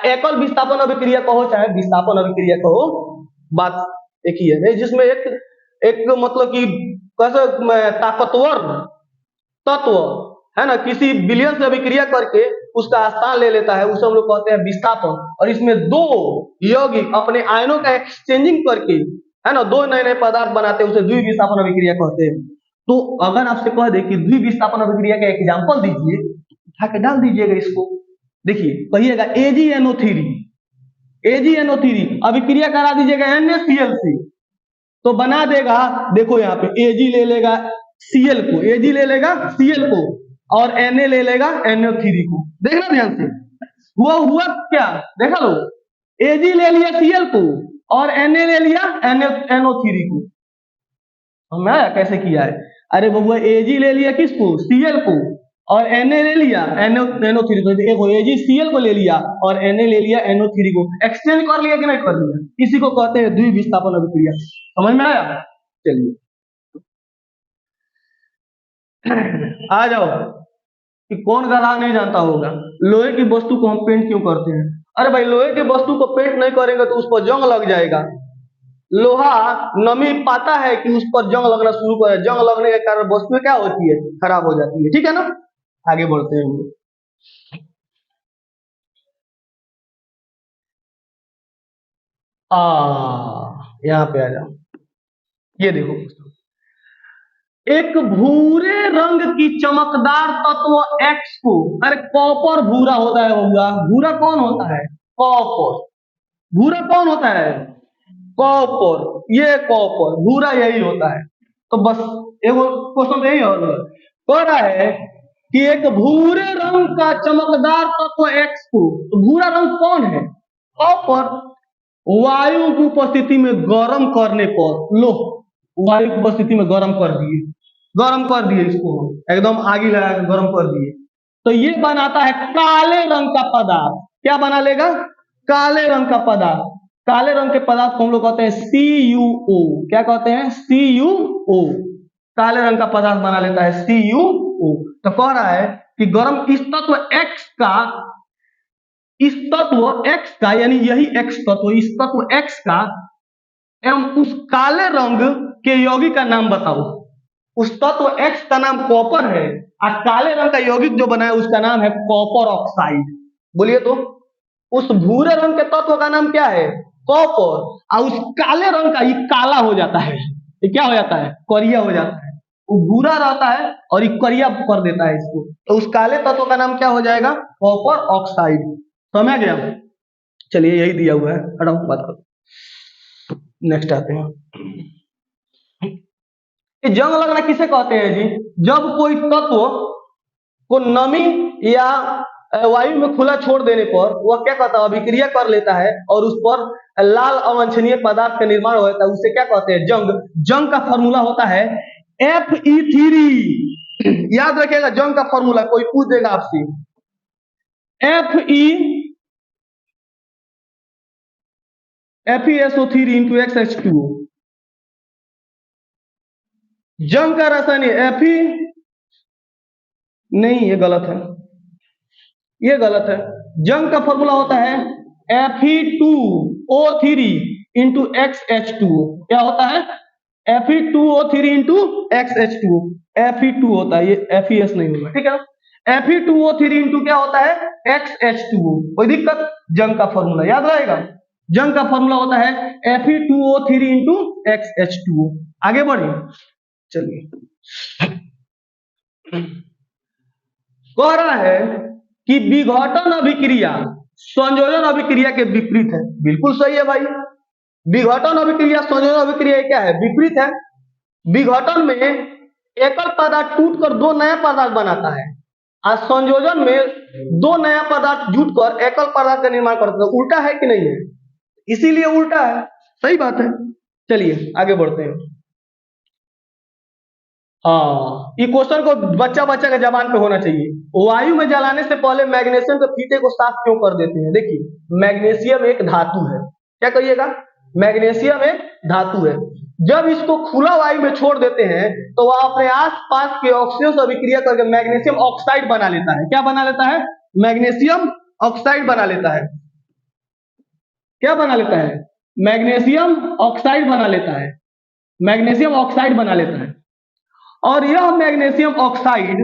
एकल विस्थापन अभिक्रिया कहो चाहे विस्थापन अभिक्रिया कहो, बात एक ही है। जिसमें एक मतलब कि कैसे ताकतवर तत्व है ना किसी विलयन से अभिक्रिया करके उसका स्थान ले लेता है, उसे हम लोग कहते हैं विस्थापन। और इसमें दो यौगिक अपने आयनों का एक्सचेंजिंग करके है ना दो नए नए पदार्थ बनाते हैं, उसे द्विविस्थापन अभिक्रिया कहते हैं। तो अगर आपसे कह दे कि द्विविस्थापन अभिक्रिया का एग्जाम्पल दीजिए, उठा के डाल दीजिएगा इसको। देखिए कहिएगा AgNO3, AgNO3 अभिक्रिया करा दीजिएगा NaCl से तो बना देगा। देखो यहाँ पे Ag ले लेगा Cl को, Ag ले लेगा Cl को और Na ले लेगा NO3 को। देखना ध्यान से, हुआ क्या? देखा लो, Ag ले लिया Cl को और Na ले लिया NO3 को। समझ आया कैसे किया है? अरे बबुआ Ag ले लिया किसको? Cl को और Na ले लिया NO3 को। देखो AgCl को ले लिया और Na ले लिया NO3 को, एक्सचेंज कर लिया कि नहीं कर लिया? इसी को कहते हैं द्विविस्थापन अभिक्रिया। समझ में आया? चलिए आ जाओ कि कौन गधा नहीं जानता होगा लोहे की वस्तु को हम पेंट क्यों करते हैं। अरे भाई लोहे की वस्तु को पेंट नहीं करेंगे तो उस पर जंग लग जाएगा। लोहा नमी पाता है कि उस पर जंग लगना शुरू करे, जंग लगने के कारण वस्तु क्या होती है? खराब हो जाती है। ठीक है ना, आगे बढ़ते हैं। यहाँ पे आ जाओ, ये देखो एक भूरे रंग की चमकदार तत्व X को, अरे कॉपर भूरा होता है बबुआ। भूरा कौन होता है? कॉपर। भूरा कौन होता है? कॉपर। ये कॉपर भूरा यही होता है। तो बस एक क्वेश्चन यही हो रहा है कि एक भूरे रंग का चमकदार तत्व X को, तो भूरा रंग कौन है? कॉपर। वायु की उपस्थिति में गर्म करने पर, लो वायु की उपस्थिति में गर्म कर दिए इसको, एकदम आगे लगा के गर्म कर दिए तो ये बनाता है काले रंग का पदार्थ। क्या बना लेगा? काले रंग का पदार्थ। काले रंग के पदार्थ को हम लोग कहते हैं CuO। क्या कहते हैं? CuO। काले रंग का पदार्थ बना लेता है CuO। तो कह रहा है कि गर्म इस तत्व X का यानी यही X तत्व, इस तत्व X का एवं उस काले रंग के यौगिक का नाम बताओ। उस तत्व X का नाम कॉपर है और काले रंग का यौगिक जो बना है उसका नाम है कॉपर ऑक्साइड। बोलिए तो उस भूरे रंग के तत्व का नाम क्या है? कॉपर। और उस काले रंग का ये काला हो जाता है, ये क्या हो जाता है? करिया हो जाता है। वो भूरा रहता है और ये करिया कर देता है इसको, तो उस काले तत्व का नाम क्या हो जाएगा? Copper oxide. समझ गया? चलिए यही दिया हुआ है, हटाओ बात करो, नेक्स्ट आते हैं। जंग लगना किसे कहते हैं जी? जब कोई तत्व को नमी या वायु में खुला छोड़ देने पर वह क्या कहता है? अभिक्रिया कर लेता है और उस पर लाल अवांछनीय पदार्थ का निर्माण होता है, उसे क्या कहते हैं? जंग। जंग का फॉर्मूला होता है Fe3। याद रखिएगा जंग का फॉर्मूला, कोई पूछ देगा आपसे, FeSO3 into XH2O। जंग का रासायनिक Fe नहीं, ये गलत है, ये गलत है। जंग का फॉर्मूला होता है Fe2 Fe2O3 इंटू XH2O क्या होता है? Fe2O3 इंटू XH2O Fe2 होता है, ये FeS नहीं होगा, ठीक है ना। Fe2O3 इंटू क्या होता है? XH2O। कोई दिक्कत? जंग का फॉर्मूला याद रहेगा। जंग का फॉर्मूला होता है Fe2O3 इंटू XH2O। आगे बढ़े, चलिए। कह रहा है कि विघटन अभिक्रिया संयोजन अभिक्रिया के विपरीत है। बिल्कुल सही है भाई। विघटन अभिक्रिया संयोजन अभिक्रिया क्या है? विपरीत है। विघटन में एकल पदार्थ टूटकर दो नया पदार्थ बनाता है और संयोजन में दो नया पदार्थ जुटकर एकल पदार्थ का निर्माण करता है। उल्टा है कि नहीं है? इसीलिए उल्टा है। सही बात है। चलिए आगे बढ़ते हैं। हाँ, ये क्वेश्चन को बच्चा के जबान पे होना चाहिए। वायु में जलाने से पहले मैग्नीशियम के फीते को साफ क्यों कर देते हैं? देखिए, मैग्नीशियम एक धातु है। क्या कहिएगा? मैग्नीशियम एक धातु है। जब इसको खुला वायु में छोड़ देते हैं तो वह अपने आसपास के ऑक्सीजन से अभिक्रिया करके मैग्नीशियम ऑक्साइड बना लेता है। क्या बना लेता है? मैग्नीशियम ऑक्साइड बना लेता है। क्या बना लेता है? मैग्नीशियम ऑक्साइड बना लेता है। मैग्नीशियम ऑक्साइड बना लेता है। और यह मैग्नीशियम ऑक्साइड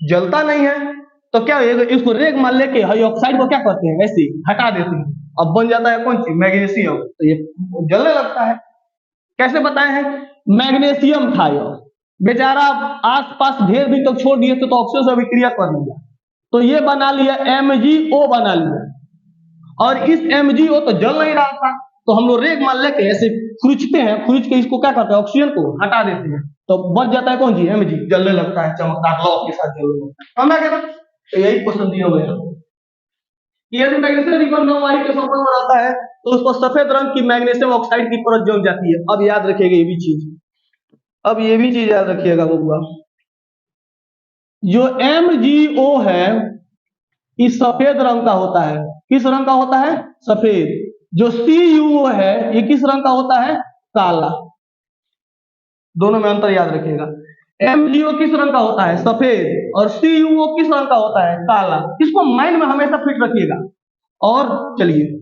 जलता नहीं है तो क्या होगा? इसको रेग मान लेके ऑक्साइड को क्या करते हैं? ऐसे हटा देते हैं। अब बन जाता है कौन सी? मैग्नीशियम। तो ये जलने लगता है। कैसे बताए हैं? मैग्नीशियम था यह, बेचारा आसपास ढेर दिन तक छोड़ दिए तो ऑक्सीजन से अभिक्रिया कर लिया, तो ये बना लिया MgO बना लिया। और इस MgO तो जल नहीं रहा था, तो हम लोग रेग मान लेके ऐसे खुरचते हैं, खुरच के इसको क्या करते हैं? ऑक्सीजन को हटा देते हैं, तो बच जाता है कौन सी? Mg। जलने लगता है, चमकदार लौ के साथ जलने लगता है। समझा क्या? तो यही क्वेश्चन दिया हुआ है। यदि मैग्नीशियम रिबन वायु के संपर्क में रहता है तो उसको सफेद रंग की मैग्नीशियम ऑक्साइड की परत जम जाती है। अब याद रखिएगा ये भी चीज, अब ये भी चीज याद रखिएगा बबुआ। जो MgO है इस सफेद रंग का होता है। किस रंग का होता है? सफेद। जो CuO है ये किस रंग का होता है? काला। दोनों में अंतर याद रखिएगा। MgO किस रंग का होता है? सफेद। और CuO किस रंग का होता है? काला। इसको माइंड में हमेशा फिट रखिएगा। और चलिए,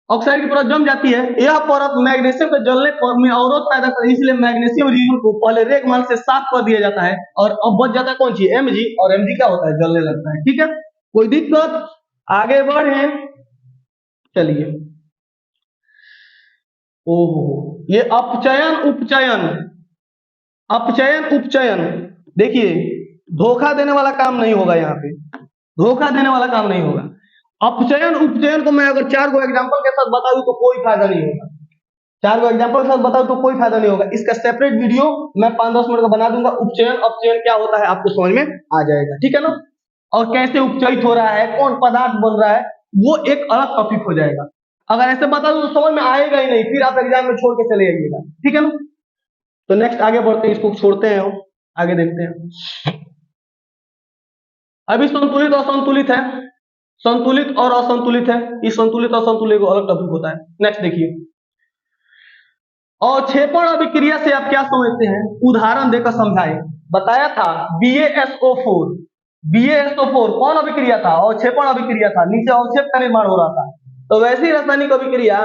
ऑक्साइड की परत जम जाती है। यह परत मैग्नीशियम के जलने पर में अवरोध पैदा कर, इसलिए मैग्नीशियम रिंग को पहले रेगमाल से साफ कर दिया जाता है और अब बच जाता है कौन सी? Mg। और Mg क्या होता है? जलने लगता है। ठीक है, कोई दिक्कत? आगे बढ़े, चलिए। ओहो, ये अपचयन उपचयन, अपचयन उपचयन, देखिए धोखा देने वाला काम नहीं होगा यहाँ पे, धोखा देने वाला काम नहीं होगा। अपचयन उपचयन को मैं अगर 4 गो एग्जांपल के साथ बताऊं तो कोई फायदा नहीं होगा। 4 गो एग्जांपल के साथ बताऊं तो कोई फायदा नहीं होगा। इसका सेपरेट वीडियो मैं 5-10 मिनट का बना दूंगा। उपचयन अपचयन क्या होता है आपको समझ में आ जाएगा। ठीक है ना? और कैसे उपचयित हो रहा है, कौन पदार्थ बन रहा है, वो एक अलग टॉपिक हो जाएगा। अगर ऐसे बता दूं तो समझ में आएगा ही नहीं, फिर आप एग्जाम में छोड़ के चले जाइएगा। ठीक है ना? तो नेक्स्ट आगे बढ़ते हैं, इसको छोड़ते हैं, आगे देखते हैं। अभी संतुलित और असंतुलित है, संतुलित और असंतुलित है। इस संतुलित और असंतुलित को अलग टॉपिक होता है। नेक्स्ट देखिए, अवक्षेपण अभिक्रिया से आप क्या समझते हैं? उदाहरण देकर समझाए। बताया था BaSO4, BaSO4 कौन अभिक्रिया था? अवक्षेपण अभिक्रिया था, नीचे अवक्षेप का निर्माण हो रहा था। तो वैसी रासायनिक अभिक्रिया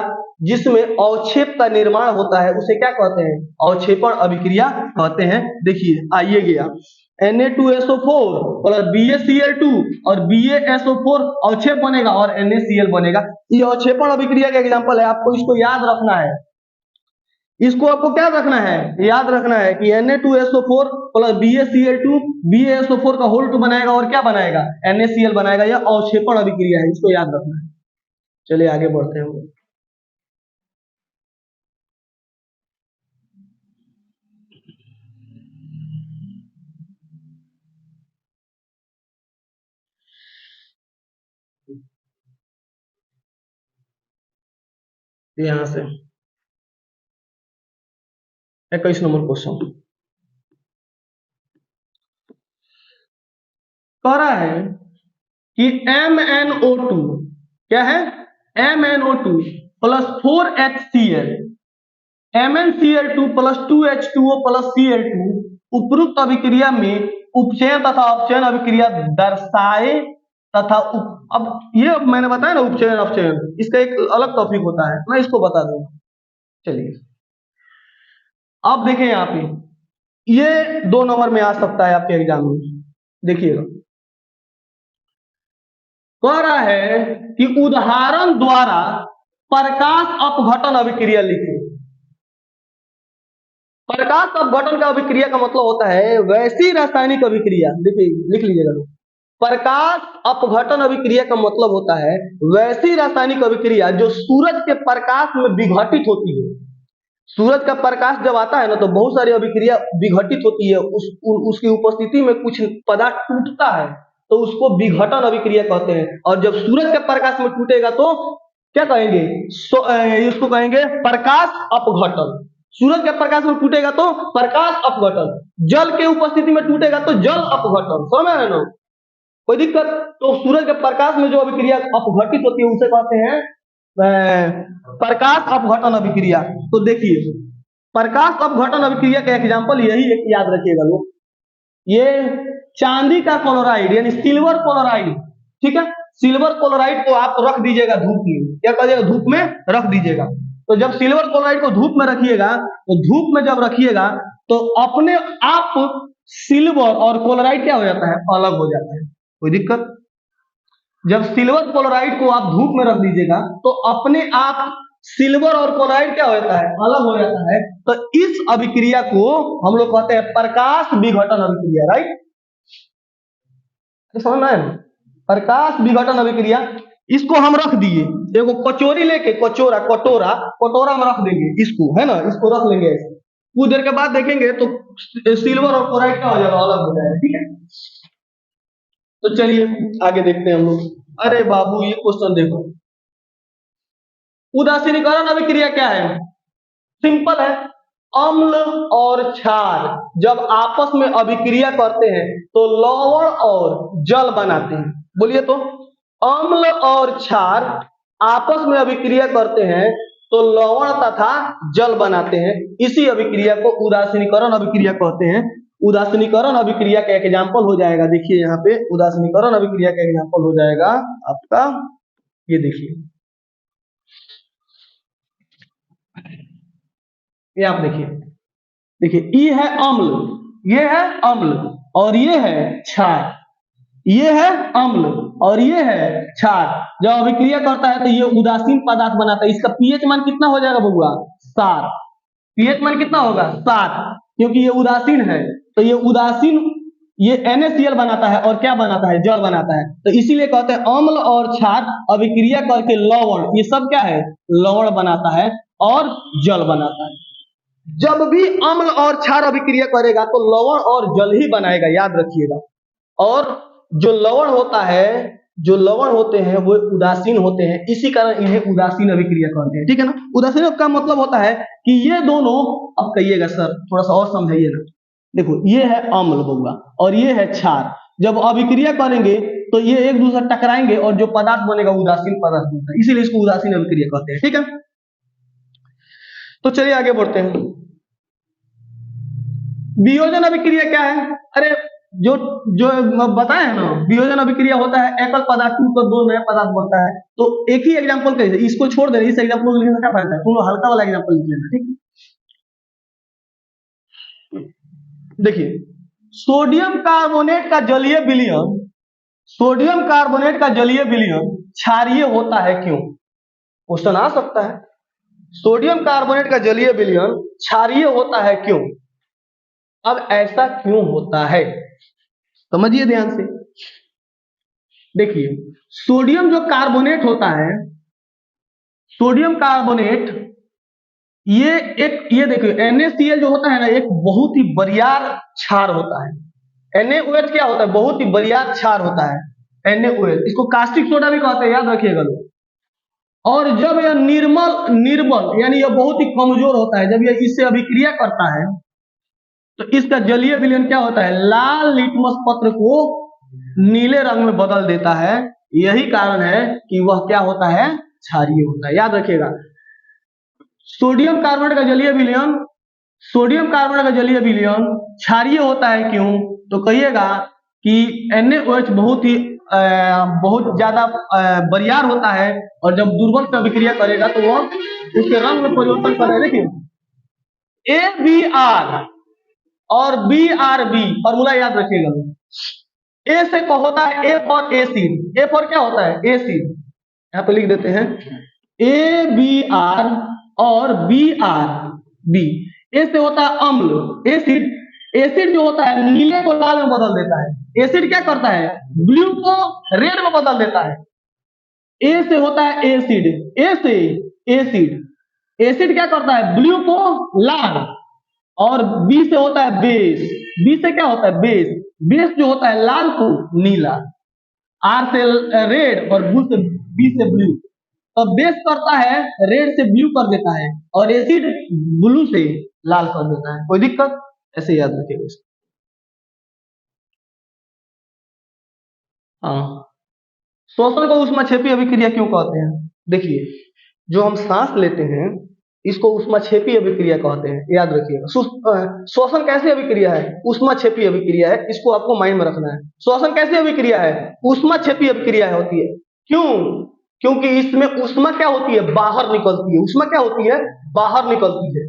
जिसमें अवक्षेप का निर्माण होता है उसे क्या कहते हैं? अवक्षेपण अभिक्रिया कहते हैं। देखिए आइए गया, Na2SO4 प्लस BaCl2 और BaSO4 अवक्षेप बनेगा और NaCl बनेगा। ये अवक्षेपण अभिक्रिया का एग्जांपल है, आपको इसको याद रखना है। इसको आपको क्या रखना है? याद रखना है कि Na2SO4 प्लस BaCl2 BaSO4 का होल 2 बनाएगा और क्या बनाएगा? NaCl बनाएगा। यह अवक्षेपण अभिक्रिया है, इसको याद रखना है। चलिए आगे बढ़ते हैं। यहां से 21 नंबर क्वेश्चन कह रहा है कि MnO2 क्या है? MnO2 plus 4HCl MnCl2 plus 2H2O plus Cl2 उपरोक्त अभिक्रिया में उपचयन तथा अपचयन अभिक्रिया दर्शाए तथा अब ये मैंने बताया ना उपचयन अपचयन, इसका एक अलग टॉपिक होता है, मैं इसको बता दूंगा। चलिए अब देखें यहाँ पे, ये 2 नंबर में आ सकता है आपके एग्जाम में। देखिएगा कह रहा है कि उदाहरण द्वारा प्रकाश अपघटन अभिक्रिया लिखे। प्रकाश अपघटन का अभिक्रिया का मतलब होता है वैसी रासायनिक अभिक्रिया, देखिए लिख लीजिएगा। प्रकाश अपघटन अभिक्रिया का मतलब होता है वैसी रासायनिक अभिक्रिया जो सूरज के प्रकाश में विघटित होती है। सूरज का प्रकाश जब आता है ना तो बहुत सारी अभिक्रिया विघटित होती है, उसकी उपस्थिति में कुछ पदार्थ टूटता है तो उसको विघटन अभिक्रिया कहते हैं। और जब सूरज के प्रकाश में टूटेगा तो क्या कहेंगे, इसको कहेंगे प्रकाश अपघटन। सूरज के प्रकाश में टूटेगा तो प्रकाश अपघटन, जल के उपस्थिति में टूटेगा तो जल अपघटन। समझ रहे ना, कोई दिक्कत? तो सूरज के प्रकाश में जो अभिक्रिया अपघटित होती है उसे कहते हैं प्रकाश अपघटन अभिक्रिया। तो देखिए प्रकाश अपघटन अभिक्रिया का एग्जांपल यही एक याद रखिएगा लोग, ये चांदी का क्लोराइड यानी सिल्वर क्लोराइड, ठीक है, सिल्वर क्लोराइड को आप रख दीजिएगा धूप में, क्या करिएगा, धूप में रख दीजिएगा। तो जब सिल्वर क्लोराइड को धूप में रखिएगा तो धूप में जब रखिएगा तो अपने आप सिल्वर और क्लोराइड क्या हो जाता है, अलग हो जाता है। कोई दिक्कत? जब सिल्वर क्लोराइड को आप धूप में रख दीजिएगा तो अपने आप सिल्वर और क्लोराइड क्या हो जाता है, अलग हो जाता है। तो इस अभिक्रिया को हम लोग कहते हैं प्रकाश विघटन अभिक्रिया। राइट, समझ में? प्रकाश विघटन अभिक्रिया, इसको हम रख दिए, देखो कचोरी लेके, कटोरा में रख देंगे इसको, है ना, इसको रख लेंगे ऐसे, कुछ देर के बाद देखेंगे तो सिल्वर और क्लोराइड क्या हो जाएगा, अलग हो जाएगा। ठीक है, तो चलिए आगे देखते हैं हम लोग। अरे बाबू ये क्वेश्चन देखो, उदासीनीकरण अभिक्रिया क्या है? सिंपल है, अम्ल और क्षार जब आपस में अभिक्रिया करते हैं तो लवण और जल बनाते हैं। बोलिए तो, अम्ल और क्षार आपस में अभिक्रिया करते हैं तो लवण तथा जल बनाते हैं। इसी अभिक्रिया को उदासीनीकरण अभिक्रिया कहते हैं। उदासीनीकरण अभिक्रिया का एग्जाम्पल हो जाएगा, देखिए यहाँ पे उदासीनीकरण अभिक्रिया का एग्जाम्पल हो जाएगा आपका, ये देखिए, ये आप देखिए ये है अम्ल, ये है अम्ल और ये है क्षार, ये है अम्ल और ये है क्षार। जब अभिक्रिया करता है तो ये उदासीन पदार्थ बनाता है। इसका पीएच मान कितना हो जाएगा बबुआ, 7। पीएच मान कितना होगा, 7, क्योंकि ये उदासीन है। तो ये उदासीन ये NaCl बनाता है और क्या बनाता है, जल बनाता है। तो इसीलिए कहते हैं अम्ल और क्षार अभिक्रिया करके लवण, ये सब क्या है, लवण बनाता है और जल बनाता है। जब भी अम्ल और क्षार अभिक्रिया करेगा तो लवण और जल ही बनाएगा, याद रखिएगा। और जो लवण होता है, जो लवण होते हैं वो उदासीन होते हैं, इसी कारण इन्हें उदासीन अभिक्रिया कहते हैं। ठीक है ना, उदासीन का मतलब होता है कि ये दोनों, अब कहिएगा सर थोड़ा सा और समझाइए ना। देखो ये है अम्ल बबुआ और ये है क्षार, जब अभिक्रिया करेंगे तो ये एक दूसरे टकराएंगे और जो पदार्थ बनेगा उदासीन पदार्थ बनता है, इसीलिए इसको उदासीन अभिक्रिया कहते हैं। ठीक है, तो चलिए आगे बढ़ते हैं। वियोजन अभिक्रिया क्या है? अरे जो जो बताए हैं ना, वियोजन अभिक्रिया होता है एकल पदार्थ को दो नए पदार्थ बनता है। तो एक ही एग्जांपल कैसे, इसको छोड़ देना, इस एग्जांपल को लिखने का फायदा है, तुम लोग हल्का वाला एग्जांपल लिख लेना। ठीक, देखिए सोडियम कार्बोनेट का जलीय विलयन, सोडियम कार्बोनेट का जलीय विलयन क्षारीय होता है क्यों? क्वेश्चन आ सकता है, सोडियम कार्बोनेट का जलीय विलयन क्षारीय होता है क्यों? अब ऐसा क्यों होता है समझिए ध्यान से। देखिए सोडियम जो कार्बोनेट होता है, सोडियम कार्बोनेट ये एक, ये देखिए NaCl जो होता है ना, एक बहुत ही बरियार क्षार होता है। NaOH क्या होता है, बहुत ही बरियार क्षार होता है NaOH, इसको कास्टिक सोडा भी कहते हैं, याद रखिएगा लोग। और जब यह निर्मल यानी यह बहुत ही कमजोर होता है, जब यह इससे अभिक्रिया करता है तो इसका जलीय विलयन क्या होता है, लाल लिटमस पत्र को नीले रंग में बदल देता है। यही कारण है कि वह क्या होता है, क्षारीय होता है, याद रखिएगा। सोडियम कार्बोनेट का जलीय विलयन, सोडियम कार्बोनेट का जलीय विलयन क्षारीय होता है क्यों? तो कहिएगा कि NaOH बहुत ही बहुत ज्यादा बरियार होता है, और जब दुर्बल से अभिक्रिया करेगा तो वह उसके रंग में परिवर्तन करेगा। देखिए ABR और BRB फॉर्मूला याद रखिएगा। ए से को होता है A for acid, A for क्या होता है एसिड, यहाँ पे लिख देते हैं ABR और BRB। ए से होता है अम्ल एसिड, एसिड जो होता है नीले को लाल में बदल देता है, एसिड क्या करता है ब्लू को रेड में बदल देता है। ए से होता है एसिड, ए से एसिड, एसिड क्या करता है ब्लू को लाल, और बी से होता है बेस, बी से क्या होता है बेस, बेस जो होता है लाल को नीला, आर से रेड और बी से ब्लू। तो बेस करता है रेड से ब्लू कर देता है, और एसिड ब्लू से लाल कर देता है। कोई दिक्कत, ऐसे याद रखिएगा इसको। हाँ, श्वसन को ऊष्माक्षेपी अभिक्रिया क्यों कहते हैं? देखिए, जो हम सांस लेते हैं इसको ऊष्माक्षेपी अभिक्रिया कहते हैं, याद रखिएगा। श्वसन कैसी अभिक्रिया है? ऊष्माक्षेपी अभिक्रिया है, इसको आपको माइंड में रखना है। श्वसन कैसी अभिक्रिया है? ऊष्माक्षेपी अभिक्रिया होती है। क्यों? क्योंकि इसमें ऊष्मा क्या होती है बाहर निकलती है, ऊष्मा क्या होती है बाहर निकलती है।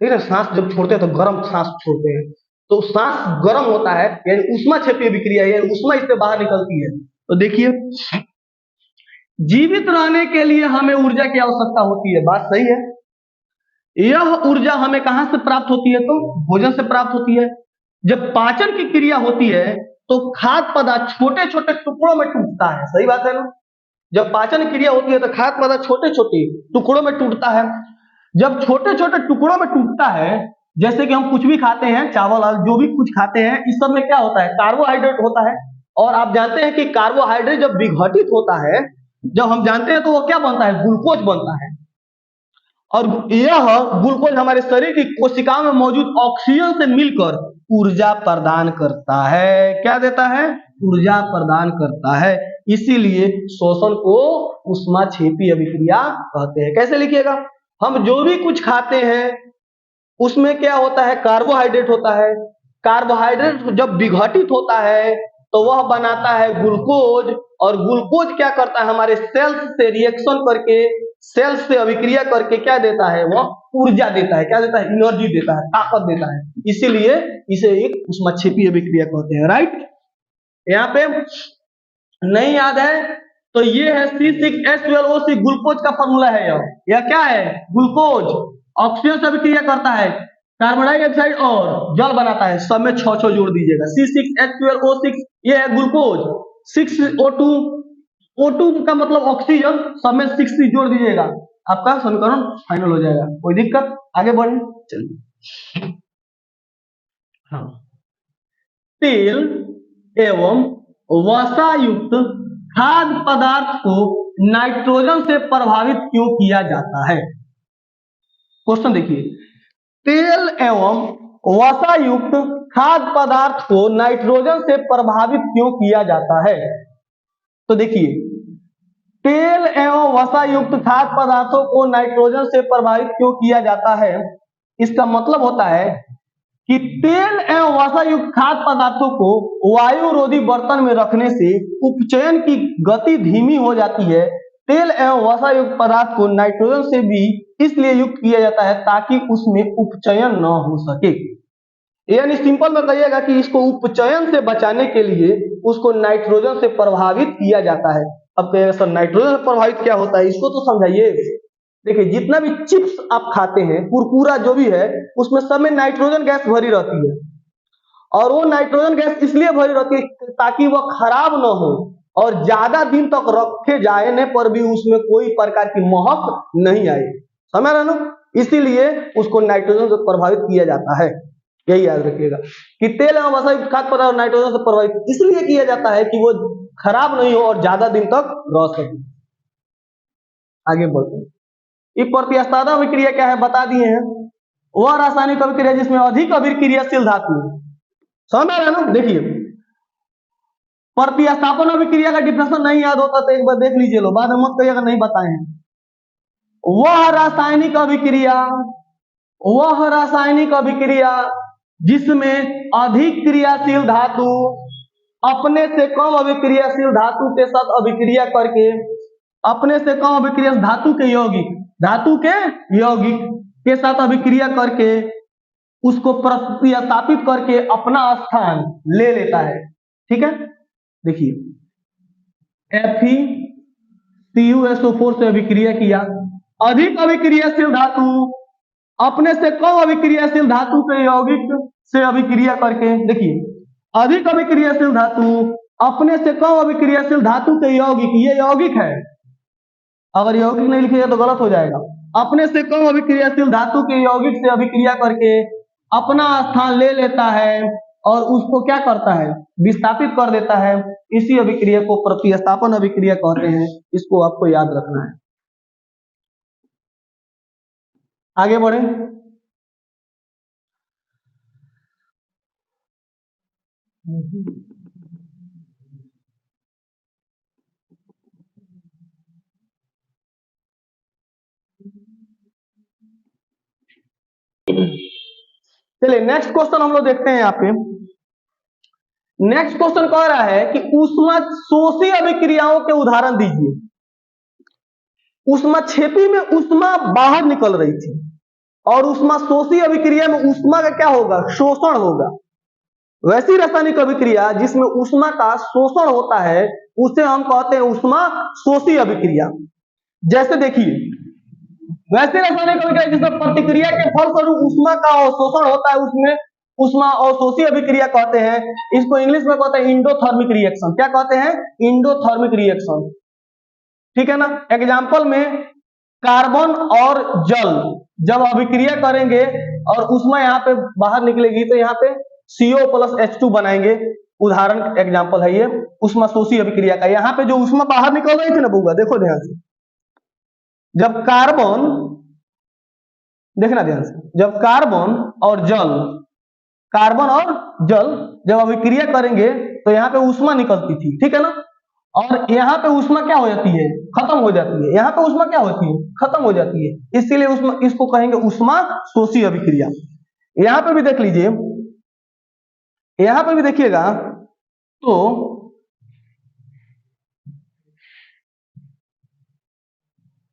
ठीक है, सांस जब छोड़ते हैं तो गर्म सांस छोड़ते हैं, तो सांस गर्म होता है, यानी ऊष्माक्षेपी अभिक्रिया, यानी ऊष्मा इससे बाहर निकलती है। तो देखिए, जीवित रहने के लिए हमें ऊर्जा की आवश्यकता होती है, बात सही है। यह ऊर्जा हमें कहां से प्राप्त होती है? तो भोजन से प्राप्त होती है। जब पाचन की क्रिया होती है तो खाद्य पदार्थ छोटे छोटे टुकड़ों में टूटता है, सही बात है ना। जब पाचन क्रिया होती है तो खाद्य पदार्थ छोटे छोटे टुकड़ों में टूटता है। जब छोटे छोटे टुकड़ों में टूटता है, जैसे कि हम कुछ भी खाते हैं, चावल जो भी कुछ खाते हैं, इस सब में क्या होता है कार्बोहाइड्रेट होता है। और आप जानते हैं कि कार्बोहाइड्रेट जब विघटित होता है, जब हम जानते हैं तो वो क्या बनता है ग्लूकोज बनता है। और यह ग्लूकोज हमारे शरीर की कोशिकाओं में मौजूद ऑक्सीजन से मिलकर ऊर्जा प्रदान करता है। क्या देता है? ऊर्जा प्रदान करता है। इसीलिए श्वसन को ऊष्माक्षेपी अभिक्रिया कहते हैं। कैसे लिखिएगा? हम जो भी कुछ खाते हैं उसमें क्या होता है कार्बोहाइड्रेट होता है। कार्बोहाइड्रेट जब विघटित होता है तो वह बनाता है ग्लूकोज, और ग्लूकोज क्या करता है हमारे सेल्स से रिएक्शन करके, सेल्स से अभिक्रिया करके क्या देता है? वह ऊर्जा देता है। क्या देता है? एनर्जी देता है, ताकत देता है। इसीलिए इसे एक ऊष्माक्षेपी अभिक्रिया कहते हैं। राइट, यहाँ पे नहीं याद है तो ये है C6H12O6 ग्लूकोज का फॉर्मूला है। यह क्या है? ग्लूकोज ऑक्सीजन से अभिक्रिया करता है, कार्बन डाइऑक्साइड और जल बनाता है, सब में 6 जोड़ दीजिएगा। C6H12O6 ये है ग्लूकोज, 6O2, O2 का मतलब ऑक्सीजन, सब में 6 जोड़ दीजिएगा, आपका समीकरण फाइनल हो जाएगा। कोई दिक्कत? आगे बढ़े, चलिए। हाँ, तेल एवं वसा युक्त खाद्य पदार्थ को नाइट्रोजन से प्रभावित क्यों किया जाता है? क्वेश्चन देखिए, तेल एवं वसा युक्त खाद्य पदार्थ को नाइट्रोजन से प्रभावित क्यों किया जाता है? तो देखिए, तेल एवं वसा युक्त खाद्य पदार्थों को नाइट्रोजन से प्रभावित क्यों किया जाता है? इसका मतलब होता है कि तेल एवं वसा युक्त खाद्य पदार्थों को वायुरोधी बर्तन में रखने से उपचयन की गति धीमी हो जाती है। तेल एवं वसा युक्त पदार्थ को नाइट्रोजन से भी इसलिए युक्त किया जाता है ताकि उसमें उपचयन न हो सके। यानी सिंपल में कहिएगा कि इसको उपचयन से बचाने के लिए उसको नाइट्रोजन से प्रभावित किया जाता है। अब कहिएगा सर नाइट्रोजन से प्रभावित क्या होता है, इसको तो समझाइए। देखिए, जितना भी चिप्स आप खाते हैं, कुरकुरा जो भी है, उसमें सब में नाइट्रोजन गैस भरी रहती है, और वो नाइट्रोजन गैस इसलिए भरी रहती है ताकि वह खराब न हो और ज्यादा दिन तक रखे जाने पर भी उसमें कोई प्रकार की महक नहीं आए, समझ रहे ना। इसीलिए उसको नाइट्रोजन से प्रभावित किया जाता है। यही याद रखिएगा कि तेल एवं वसा युक्त खाद्य पदार्थ नाइट्रोजन से प्रभावित इसलिए किया जाता है कि वो खराब नहीं हो और ज्यादा दिन तक रह सके। आगे बढ़ते हैं। ये प्रतिस्पर्धा अभिक्रिया क्या है बता दिए हैं। वह रासायनिक अभिक्रिया जिसमें अधिक अभिक्रियाशील धातु, समझ रहे ना। देखिए, प्रतिस्थापन अभिक्रिया का डिफिनेशन नहीं याद होता तो एक बार देख लीजिए, लो बाद में मत कहिएगा नहीं बताए हैं। वह रासायनिक अभिक्रिया जिसमें अधिक क्रियाशील धातु अपने से कम अभिक्रियाशील धातु के साथ अभिक्रिया करके, अपने से कम अभिक्रिया धातु के यौगिक के साथ अभिक्रिया करके उसको प्रतिस्थापित करके अपना स्थान ले लेता है। ठीक है, देखिए FeCuSO4 से अभिक्रिया किया, अधिक अभिक्रियाशील धातु अपने से कम अभिक्रियाशील धातु के यौगिक से अभिक्रिया करके, देखिए अधिक अभिक्रियाशील धातु अपने से कम अभिक्रियाशील धातु के यौगिक, ये यौगिक है, अगर यौगिक नहीं लिखिएगा तो गलत हो जाएगा। अपने से कम अभिक्रियाशील धातु के यौगिक से अभिक्रिया करके अपना स्थान ले लेता है और उसको क्या करता है, विस्थापित कर देता है। इसी अभिक्रिया को प्रतिस्थापन अभिक्रिया कहते हैं, इसको आपको याद रखना है। आगे बढ़े, चलिए नेक्स्ट क्वेश्चन हम लोग देखते हैं। यहाँ पे नेक्स्ट क्वेश्चन कह रहा है कि ऊष्मा शोषी अभिक्रियाओं के उदाहरण दीजिए। ऊष्मा छेपी में ऊष्मा बाहर निकल रही थी और ऊष्मा शोषी अभिक्रिया में ऊष्मा का क्या होगा, शोषण होगा। वैसी रासायनिक अभिक्रिया जिसमें ऊष्मा का शोषण होता है उसे हम कहते हैं ऊष्मा शोषी अभिक्रिया। जैसे देखिए वैसे रासायनिक अभिक्रिया जिसमें प्रतिक्रिया के फलस्वरूप ऊष्मा का अवशोषण होता है उसमें ऊष्मा अवशोषी अभिक्रिया कहते हैं। इसको इंग्लिश में कहते हैं इंडोथर्मिक रिएक्शन। क्या कहते हैं, इंडोथर्मिक रिएक्शन। ठीक है ना। एग्जाम्पल में कार्बन और जल जब अभिक्रिया करेंगे और ऊष्मा यहाँ पे बाहर निकलेगी तो यहाँ पे CO+H2 बनाएंगे। उदाहरण एग्जाम्पल है ये ऊष्मा शोषी अभिक्रिया का। यहाँ पे जो ऊष्मा बाहर निकल रही थी ना बुआ, देखो ध्यान से, जब कार्बन, देखना ध्यान से, जब कार्बन और जल जब अभिक्रिया करेंगे तो यहाँ पे ऊष्मा निकलती थी। ठीक है ना। और यहाँ पे ऊष्मा क्या हो जाती है, खत्म हो जाती है। यहाँ पे ऊष्मा क्या होती है, खत्म हो जाती है। इसीलिए ऊष्मा, इसको कहेंगे ऊष्मा शोषी अभिक्रिया। यहाँ पे भी देख लीजिए, यहाँ पे भी देखिएगा तो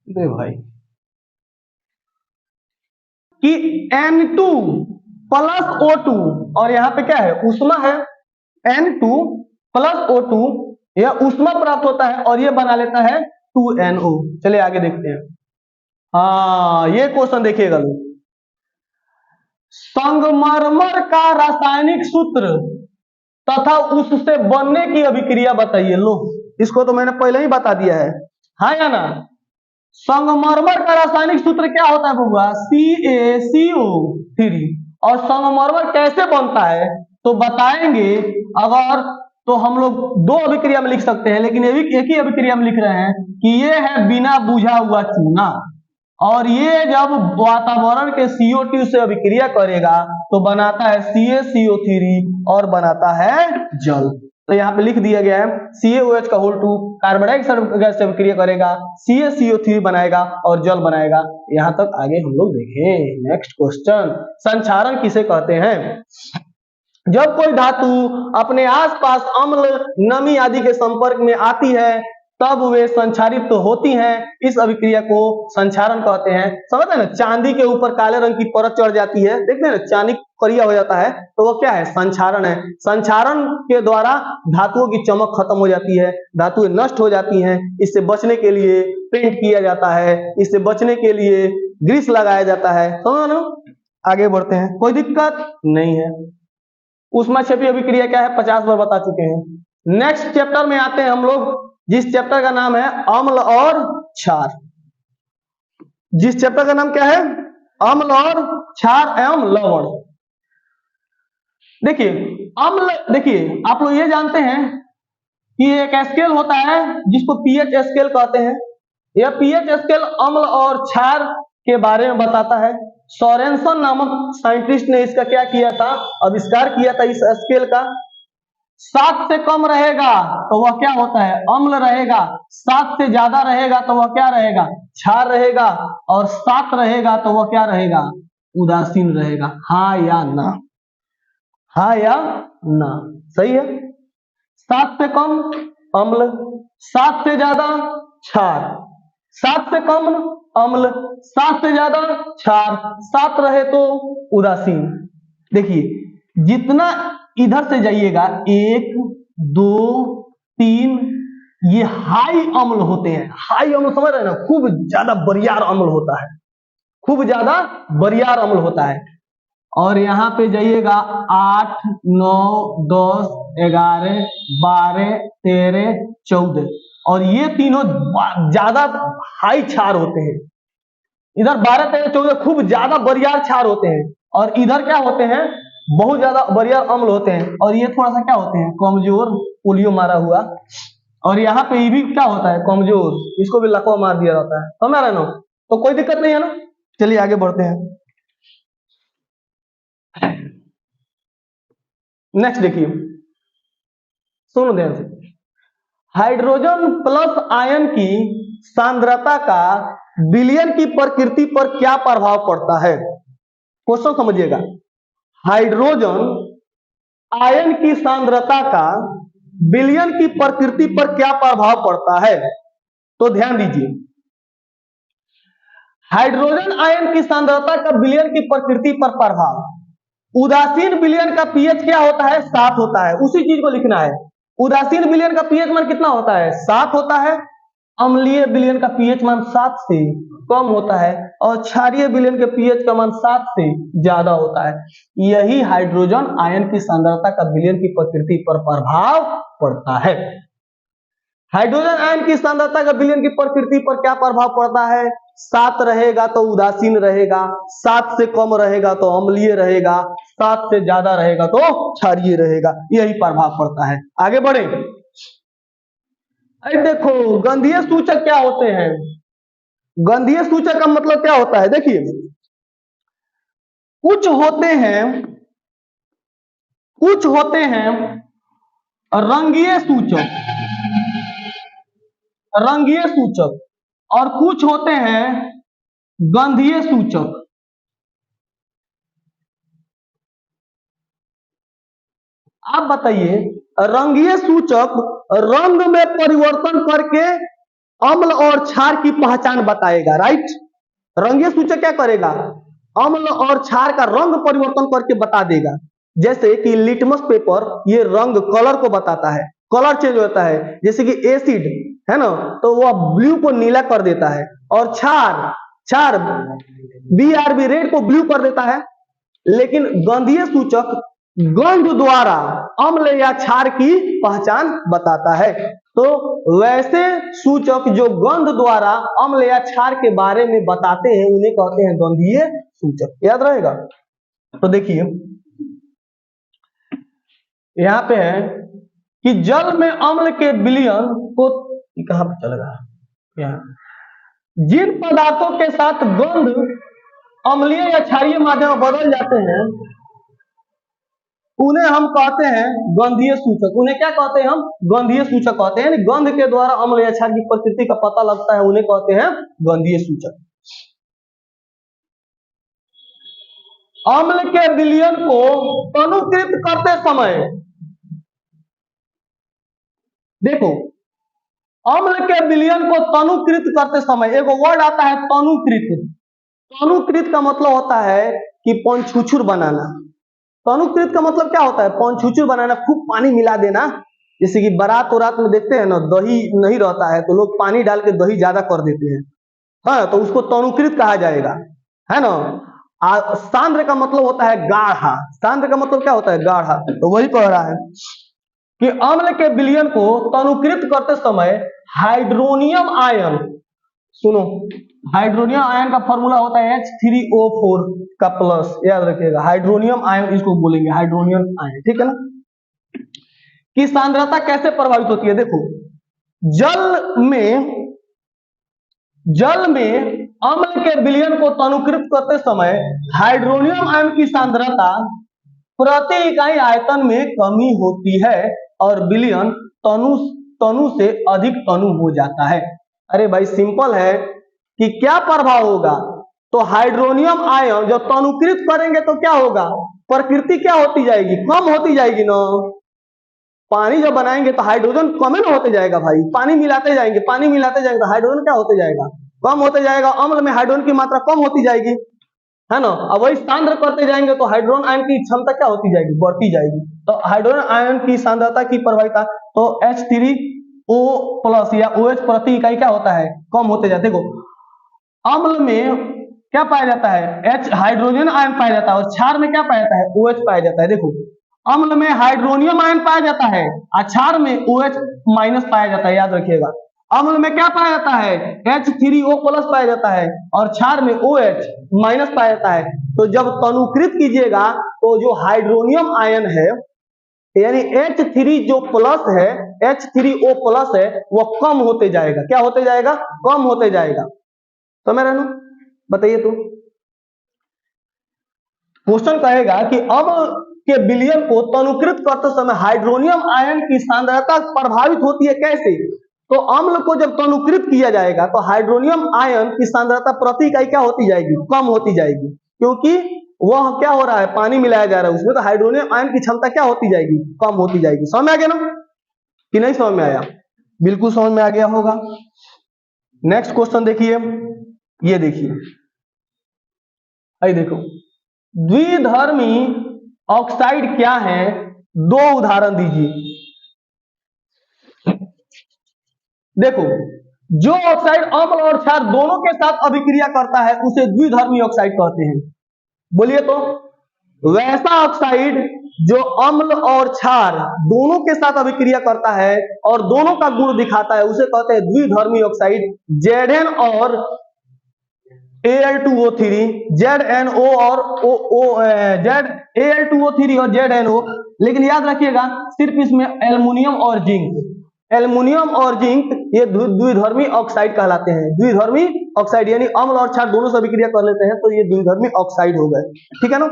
दे भाई कि N2+O2 और यहाँ पे क्या है, ऊष्मा है। N2+O2 यह ऊष्मा प्राप्त होता है और ये बना लेता है 2NO। चलिए आगे देखते हैं। हाँ, ये क्वेश्चन देखिएगा लोग, संगमरमर का रासायनिक सूत्र तथा उससे बनने की अभिक्रिया बताइए। लो, इसको तो मैंने पहले ही बता दिया है, हाँ या ना। संगमरमर का रासायनिक सूत्र क्या होता है बबुआ, CaCO3। और संगमरमर कैसे बनता है तो बताएंगे। अगर तो हम लोग दो अभिक्रिया में लिख सकते हैं, लेकिन एक ही अभिक्रिया में लिख रहे हैं कि ये है बिना बुझा हुआ चूना, और ये जब वातावरण के CO2 से अभिक्रिया करेगा तो बनाता है CaCO3 और बनाता है जल। तो यहाँ पे लिख दिया गया है CaOH2 कार्बन डाइऑक्साइड गैस से अभिक्रिया करेगा, CaCO3 बनाएगा और जल बनाएगा। यहाँ तक आगे हम लोग देखें। नेक्स्ट क्वेश्चन, संक्षारण किसे कहते हैं। जब कोई धातु अपने आसपास अम्ल, नमी आदि के संपर्क में आती है तब वे संक्षारित तो होती हैं। इस अभिक्रिया को संक्षारण कहते हैं। समझ है ना, चांदी के ऊपर काले रंग की परत चढ़ जाती है, देखते हैं ना, चांदी करिया हो जाता है तो वो क्या है, संक्षारण है। संक्षारण के द्वारा धातुओं की चमक खत्म हो जाती है, धातुएं नष्ट हो जाती हैं। इससे बचने के लिए पेंट किया जाता है, इससे बचने के लिए ग्रीस लगाया जाता है। समझ लो, आगे बढ़ते हैं, कोई दिक्कत नहीं है। ऊष्माक्षेपी अभिक्रिया क्या है 50 बार बता चुके हैं। नेक्स्ट चैप्टर में आते हैं हम लोग, जिस चैप्टर का नाम है अम्ल और क्षार। जिस चैप्टर का नाम क्या है, अम्ल और क्षार एवं लवण। देखिए अम्ल, देखिए आप लोग ये जानते हैं कि एक स्केल होता है जिसको pH स्केल कहते हैं। यह pH स्केल अम्ल और क्षार के बारे में बताता है। सोरेनसन नामक साइंटिस्ट ने इसका क्या किया था, आविष्कार किया था इस स्केल का। 7 से कम रहेगा तो वह क्या होता है, अम्ल रहेगा। 7 से ज्यादा रहेगा तो वह क्या रहेगा, क्षार रहेगा। और 7 रहेगा तो वह क्या रहेगा, उदासीन रहेगा। हाँ या ना, हाँ या ना, सही है। 7 से कम अम्ल, 7 से ज्यादा क्षार, 7 से कम अम्ल, 7 से ज्यादा क्षार, 7 रहे तो उदासीन। देखिए जितना इधर से जाइएगा 1 2 3, ये हाई अम्ल होते हैं। हाई अम्ल समझ रहे हैं ना, खूब ज्यादा बरियार अम्ल होता है, खूब ज्यादा बरियार अम्ल होता है। और यहाँ पे जाइएगा 8 9 10 11 12 13 14, और ये तीनों ज्यादा हाई क्षार होते हैं। इधर 12 13 14 खूब ज्यादा बरियार क्षार होते हैं, और इधर क्या होते हैं, बहुत ज्यादा बरियार अम्ल होते हैं, और ये थोड़ा सा क्या होते हैं, कमजोर, पोलियो मारा हुआ। और यहाँ पे ये भी क्या होता है, कमजोर, इसको भी लकवा मार दिया जाता है। समझ रहे ना, तो कोई दिक्कत नहीं है ना। चलिए आगे बढ़ते हैं। नेक्स्ट देखिए, सुनो ध्यान से। हाइड्रोजन प्लस आयन की सांद्रता का विलयन की प्रकृति पर क्या प्रभाव पड़ता है? क्वेश्चन समझिएगा। हाइड्रोजन आयन की सांद्रता का विलयन की प्रकृति पर क्या प्रभाव पड़ता है? तो ध्यान दीजिए, हाइड्रोजन आयन की सांद्रता का विलयन की प्रकृति पर प्रभाव। उदासीन विलयन का पीएच क्या होता है? 7 होता है। उसी चीज को लिखना है। उदासीन विलयन का पीएच मान कितना होता है? 7 होता है। अम्लीय विलयन का पीएच मान 7 से कम होता है, और क्षारीय विलयन के पीएच का मान 7 से ज्यादा होता है। यही हाइड्रोजन आयन की सांद्रता का विलयन की प्रकृति पर प्रभाव पड़ता है। हाइड्रोजन आयन की सांद्रता का विलयन की प्रकृति पर क्या प्रभाव पड़ता है? 7 रहेगा तो उदासीन रहेगा, 7 से कम रहेगा तो अम्लीय रहेगा, 7 से ज्यादा रहेगा तो क्षारीय रहेगा। यही प्रभाव पड़ता है। आगे बढ़े। अरे देखो, गंधीय सूचक क्या होते हैं? गंधीय सूचक का मतलब क्या होता है? देखिए, कुछ होते हैं रंगीय सूचक, और कुछ होते हैं गंधीय सूचक। आप बताइए, रंगीय सूचक रंग में परिवर्तन करके अम्ल और क्षार की पहचान बताएगा, राइट? रंगीय सूचक क्या करेगा? अम्ल और क्षार का रंग परिवर्तन करके बता देगा। जैसे कि लिटमस पेपर, ये रंग कलर को बताता है, कलर चेंज होता है। जैसे कि एसिड है ना, तो वह ब्लू को नीला कर देता है, और क्षार BRB रेड को ब्लू कर देता है। लेकिन गंधीय सूचक गंध द्वारा अम्ल या क्षार की पहचान बताता है। तो वैसे सूचक जो गंध द्वारा अम्ल या क्षार के बारे में बताते हैं, उन्हें कहते हैं गंधीय सूचक। याद रहेगा। तो देखिए यहां पे है कि जल में अम्ल के विलयन को, कहां पे चलेगा, यहाँ जिन पदार्थों के साथ गंध अम्लीय या क्षारीय माध्यम में बदल जाते हैं, उन्हें हम कहते हैं गंधीय सूचक। उन्हें क्या कहते हैं? हम गंधीय सूचक कहते हैं। गंध के द्वारा अम्ल या क्षार की प्रकृति का पता लगता है, उन्हें कहते हैं गंधीय सूचक। अम्ल के विलयन को तनुकृत करते समय, देखो, अम्ल के विलयन को तनुकृत करते समय एक वर्ड आता है तनुकृत। तनुकृत का मतलब होता है कि पंछुछुर बनाना। तनुकृत का मतलब क्या होता है? पंछुछुर बनाना, खूब पानी मिला देना। जैसे कि बारात वरात में देखते हैं ना, दही नहीं रहता है तो लोग पानी डाल के दही ज्यादा कर देते हैं, हाँ, तो उसको तनुकृत कहा जाएगा, है ना। सांद्र का मतलब होता है गाढ़ा। सांद्र का मतलब क्या होता है? गाढ़ा। तो वही पढ़ रहा है कि अम्ल के विलयन को तनुकृत करते समय हाइड्रोनियम आयन, सुनो, हाइड्रोनियम आयन का फॉर्मूला होता है H3O4 का प्लस, याद रखिएगा। हाइड्रोनियम आयन इसको बोलेंगे, हाइड्रोनियम आयन, ठीक है ना। कि सांद्रता कैसे प्रभावित होती है? देखो, जल में अम्ल के विलयन को तनुकृत करते समय हाइड्रोनियम आयन की सांद्रता प्रति इकाई आयतन में कमी होती है, और विलयन तनु से अधिक तनु हो जाता है। अरे भाई सिंपल है कि क्या प्रभाव होगा? तो हाइड्रोनियम आयन जब तनुकृत करेंगे तो क्या होगा? प्रकृति क्या होती जाएगी? कम होती जाएगी ना। पानी जब बनाएंगे तो हाइड्रोजन कम न होते जाएगा भाई, पानी मिलाते जाएंगे तो हाइड्रोजन क्या होते जाएगा, कम होते जाएगा। अम्ल में हाइड्रोजन की मात्रा कम होती जाएगी, है ना। अब वही सांद्र करते जाएंगे तो हाइड्रोजन आयन की क्षमता क्या होती जाएगी, बढ़ती जाएगी। तो हाइड्रोजन आयन की सांद्रता की प्रभाविता तो H3O प्लस या OH प्रति इकाई क्या होता है, कम होते जाते। देखो अम्ल में क्या पाया जाता है, H हाइड्रोजन आयन पाया जाता है, और क्षार में क्या पाया जाता है, OH पाया जाता है। देखो अम्ल में हाइड्रोनियम आयन पाया जाता है और क्षार में OH माइनस पाया जाता है, याद रखिएगा। अम्ल में क्या पाया जाता है, H3O प्लस पाया जाता है और क्षार में OH माइनस पाया जाता है। तो जब तनुकृत कीजिएगा तो जो हाइड्रोनियम आयन है यानी H3 जो प्लस है, H3O प्लस है, वो कम होते जाएगा। क्या होते जाएगा, कम होते जाएगा। समझ रहे ना, बताइए। तो क्वेश्चन कहेगा कि अम्ल के विलयन को तनुकृत करते समय हाइड्रोनियम आयन की सांद्रता प्रभावित होती है, कैसे। तो अम्ल को जब तनुकृत किया जाएगा तो हाइड्रोनियम आयन की सांद्रता प्रति इकाई क्या होती जाएगी, कम होती जाएगी, क्योंकि वह क्या हो रहा है, पानी मिलाया जा रहा है उसमें, तो हाइड्रोनियम आयन की क्षमता क्या होती जाएगी, कम होती जाएगी। समझ में आ गया ना कि नहीं समझ में आया, बिल्कुल समझ में आ गया होगा। नेक्स्ट क्वेश्चन देखिए, ये देखिए, देखो द्विधर्मी ऑक्साइड क्या है, दो उदाहरण दीजिए। देखो जो ऑक्साइड अम्ल और क्षार दोनों के साथ अभिक्रिया करता है उसे द्विधर्मी ऑक्साइड कहते हैं। बोलिए तो, वैसा ऑक्साइड जो अम्ल और क्षार दोनों के साथ अभिक्रिया करता है और दोनों का गुण दिखाता है उसे कहते हैं द्विधर्मी ऑक्साइड। Zn और Al2O3, ZnO और Al2O3 और ZnO, लेकिन याद रखिएगा सिर्फ इसमें एल्युमिनियम और जिंक, एल्युमिनियम और जिंक ये द्विधर्मी ऑक्साइड कहलाते हैं। द्विधर्मी ऑक्साइड यानी अम्ल और क्षार दोनों से अभिक्रिया कर लेते हैं तो ये द्विधर्मी ऑक्साइड हो गए, ठीक है ना।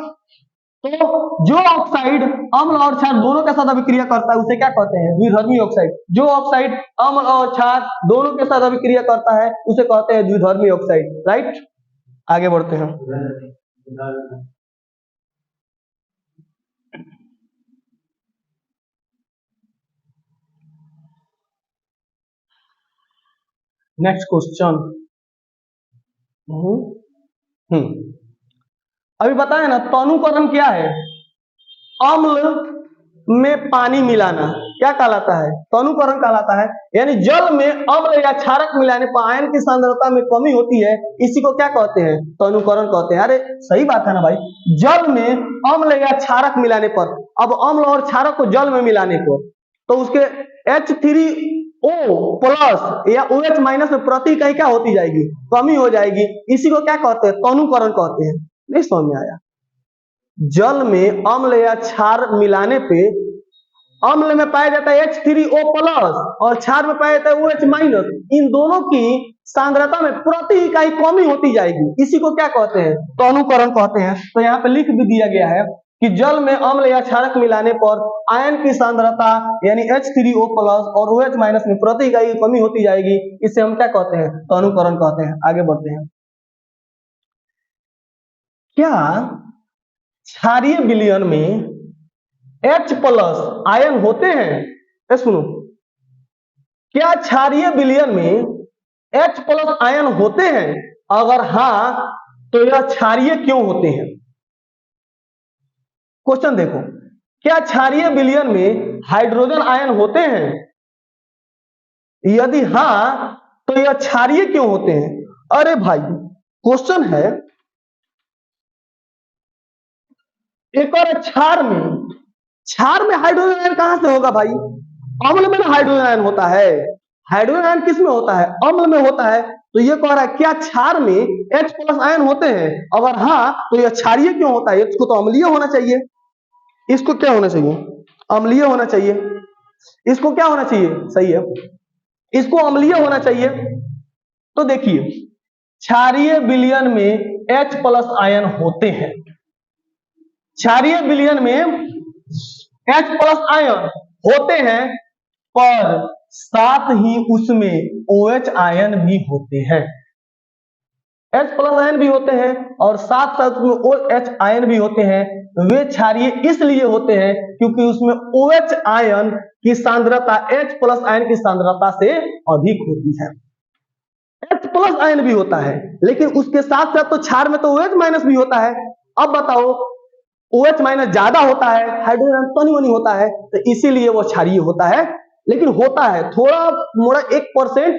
तो जो ऑक्साइड अम्ल और क्षार दोनों के साथ अभिक्रिया करता है उसे क्या कहते हैं, द्विधर्मी ऑक्साइड। जो ऑक्साइड अम्ल और क्षार दोनों के साथ अभिक्रिया करता है उसे कहते हैं द्विधर्मी ऑक्साइड। राइट, आगे बढ़ते हैं। नेक्स्ट क्वेश्चन, अभी बताया ना तनुकरण क्या है, अम्ल में पानी मिलाना क्या कहलाता है, तनुकरण कहलाता है। यानी जल में अम्ल या क्षारक मिलाने पर आयन की सांद्रता में कमी होती है, इसी को क्या कहते हैं, तनुकरण कहते हैं। अरे सही बात है ना भाई, जल में अम्ल या क्षारक मिलाने पर, अब अम्ल और क्षारक को जल में मिलाने पर तो उसके H3O प्लस या OH माइनस में प्रति इकाई क्या होती जाएगी, कमी हो जाएगी, इसी को क्या कहते हैं, तनुकरण कहते हैं। नहीं समझ में आया, जल में अम्ल या क्षार मिलाने पे अम्ल में पाया जाता है H3O प्लस और क्षार में पाया जाता है OH माइनस, इन दोनों की सांद्रता में प्रति इकाई कमी होती जाएगी, इसी को क्या कहते हैं, तनुकरण कहते हैं। तो यहाँ पे लिख भी दिया गया है कि जल में अम्ल या क्षारक मिलाने पर आयन की सांद्रता यानी H3O प्लस और OH माइनस में प्रति इकाई कमी होती जाएगी, इसे हम क्या कहते हैं, तनुकरण कहते हैं। आगे बढ़ते हैं। क्या क्षारीय विलयन में H प्लस आयन होते हैं, सुनो, क्या क्षारीय विलयन में H प्लस आयन होते हैं, अगर हाँ तो यह क्षारीय क्यों होते हैं। क्वेश्चन देखो, क्या क्षारीय विलयन में हाइड्रोजन आयन होते हैं, यदि हाँ तो यह क्षारीय क्यों होते हैं। अरे भाई क्वेश्चन है, एक और क्षार में हाइड्रोजन आयन कहां से होगा भाई, अम्ल में ना हाइड्रोजन आयन होता है। हाइड्रोजन आयन किस में होता है, अम्ल में होता है। तो ये कह रहा है क्या क्षार में H प्लस आयन होते हैं, अगर हाँ तो यह क्षारीय क्यों होता है। इसको तो अम्लीय होना चाहिए, इसको क्या होना चाहिए, अम्लीय होना चाहिए, इसको क्या होना चाहिए, सही है, इसको अम्लीय होना चाहिए। तो देखिए क्षारीय विलयन में H प्लस आयन होते हैं, क्षारीय विलयन में H प्लस आयन होते हैं, पर साथ ही उसमें OH आयन भी होते हैं। H प्लस आयन भी होते हैं और साथ साथ में OH आयन भी होते हैं। वे क्षारीय इसलिए होते हैं क्योंकि उसमें OH आयन की सांद्रता H प्लस आयन की सांद्रता से अधिक होती है। H प्लस आयन भी होता है लेकिन उसके साथ साथ तो क्षार में तो OH माइनस भी होता है। अब बताओ, OH माइनस ज्यादा होता है, हाइड्रोजन तनी वनी होता है, तो इसीलिए वो क्षारीय होता है। लेकिन होता है थोड़ा मोड़ा 1%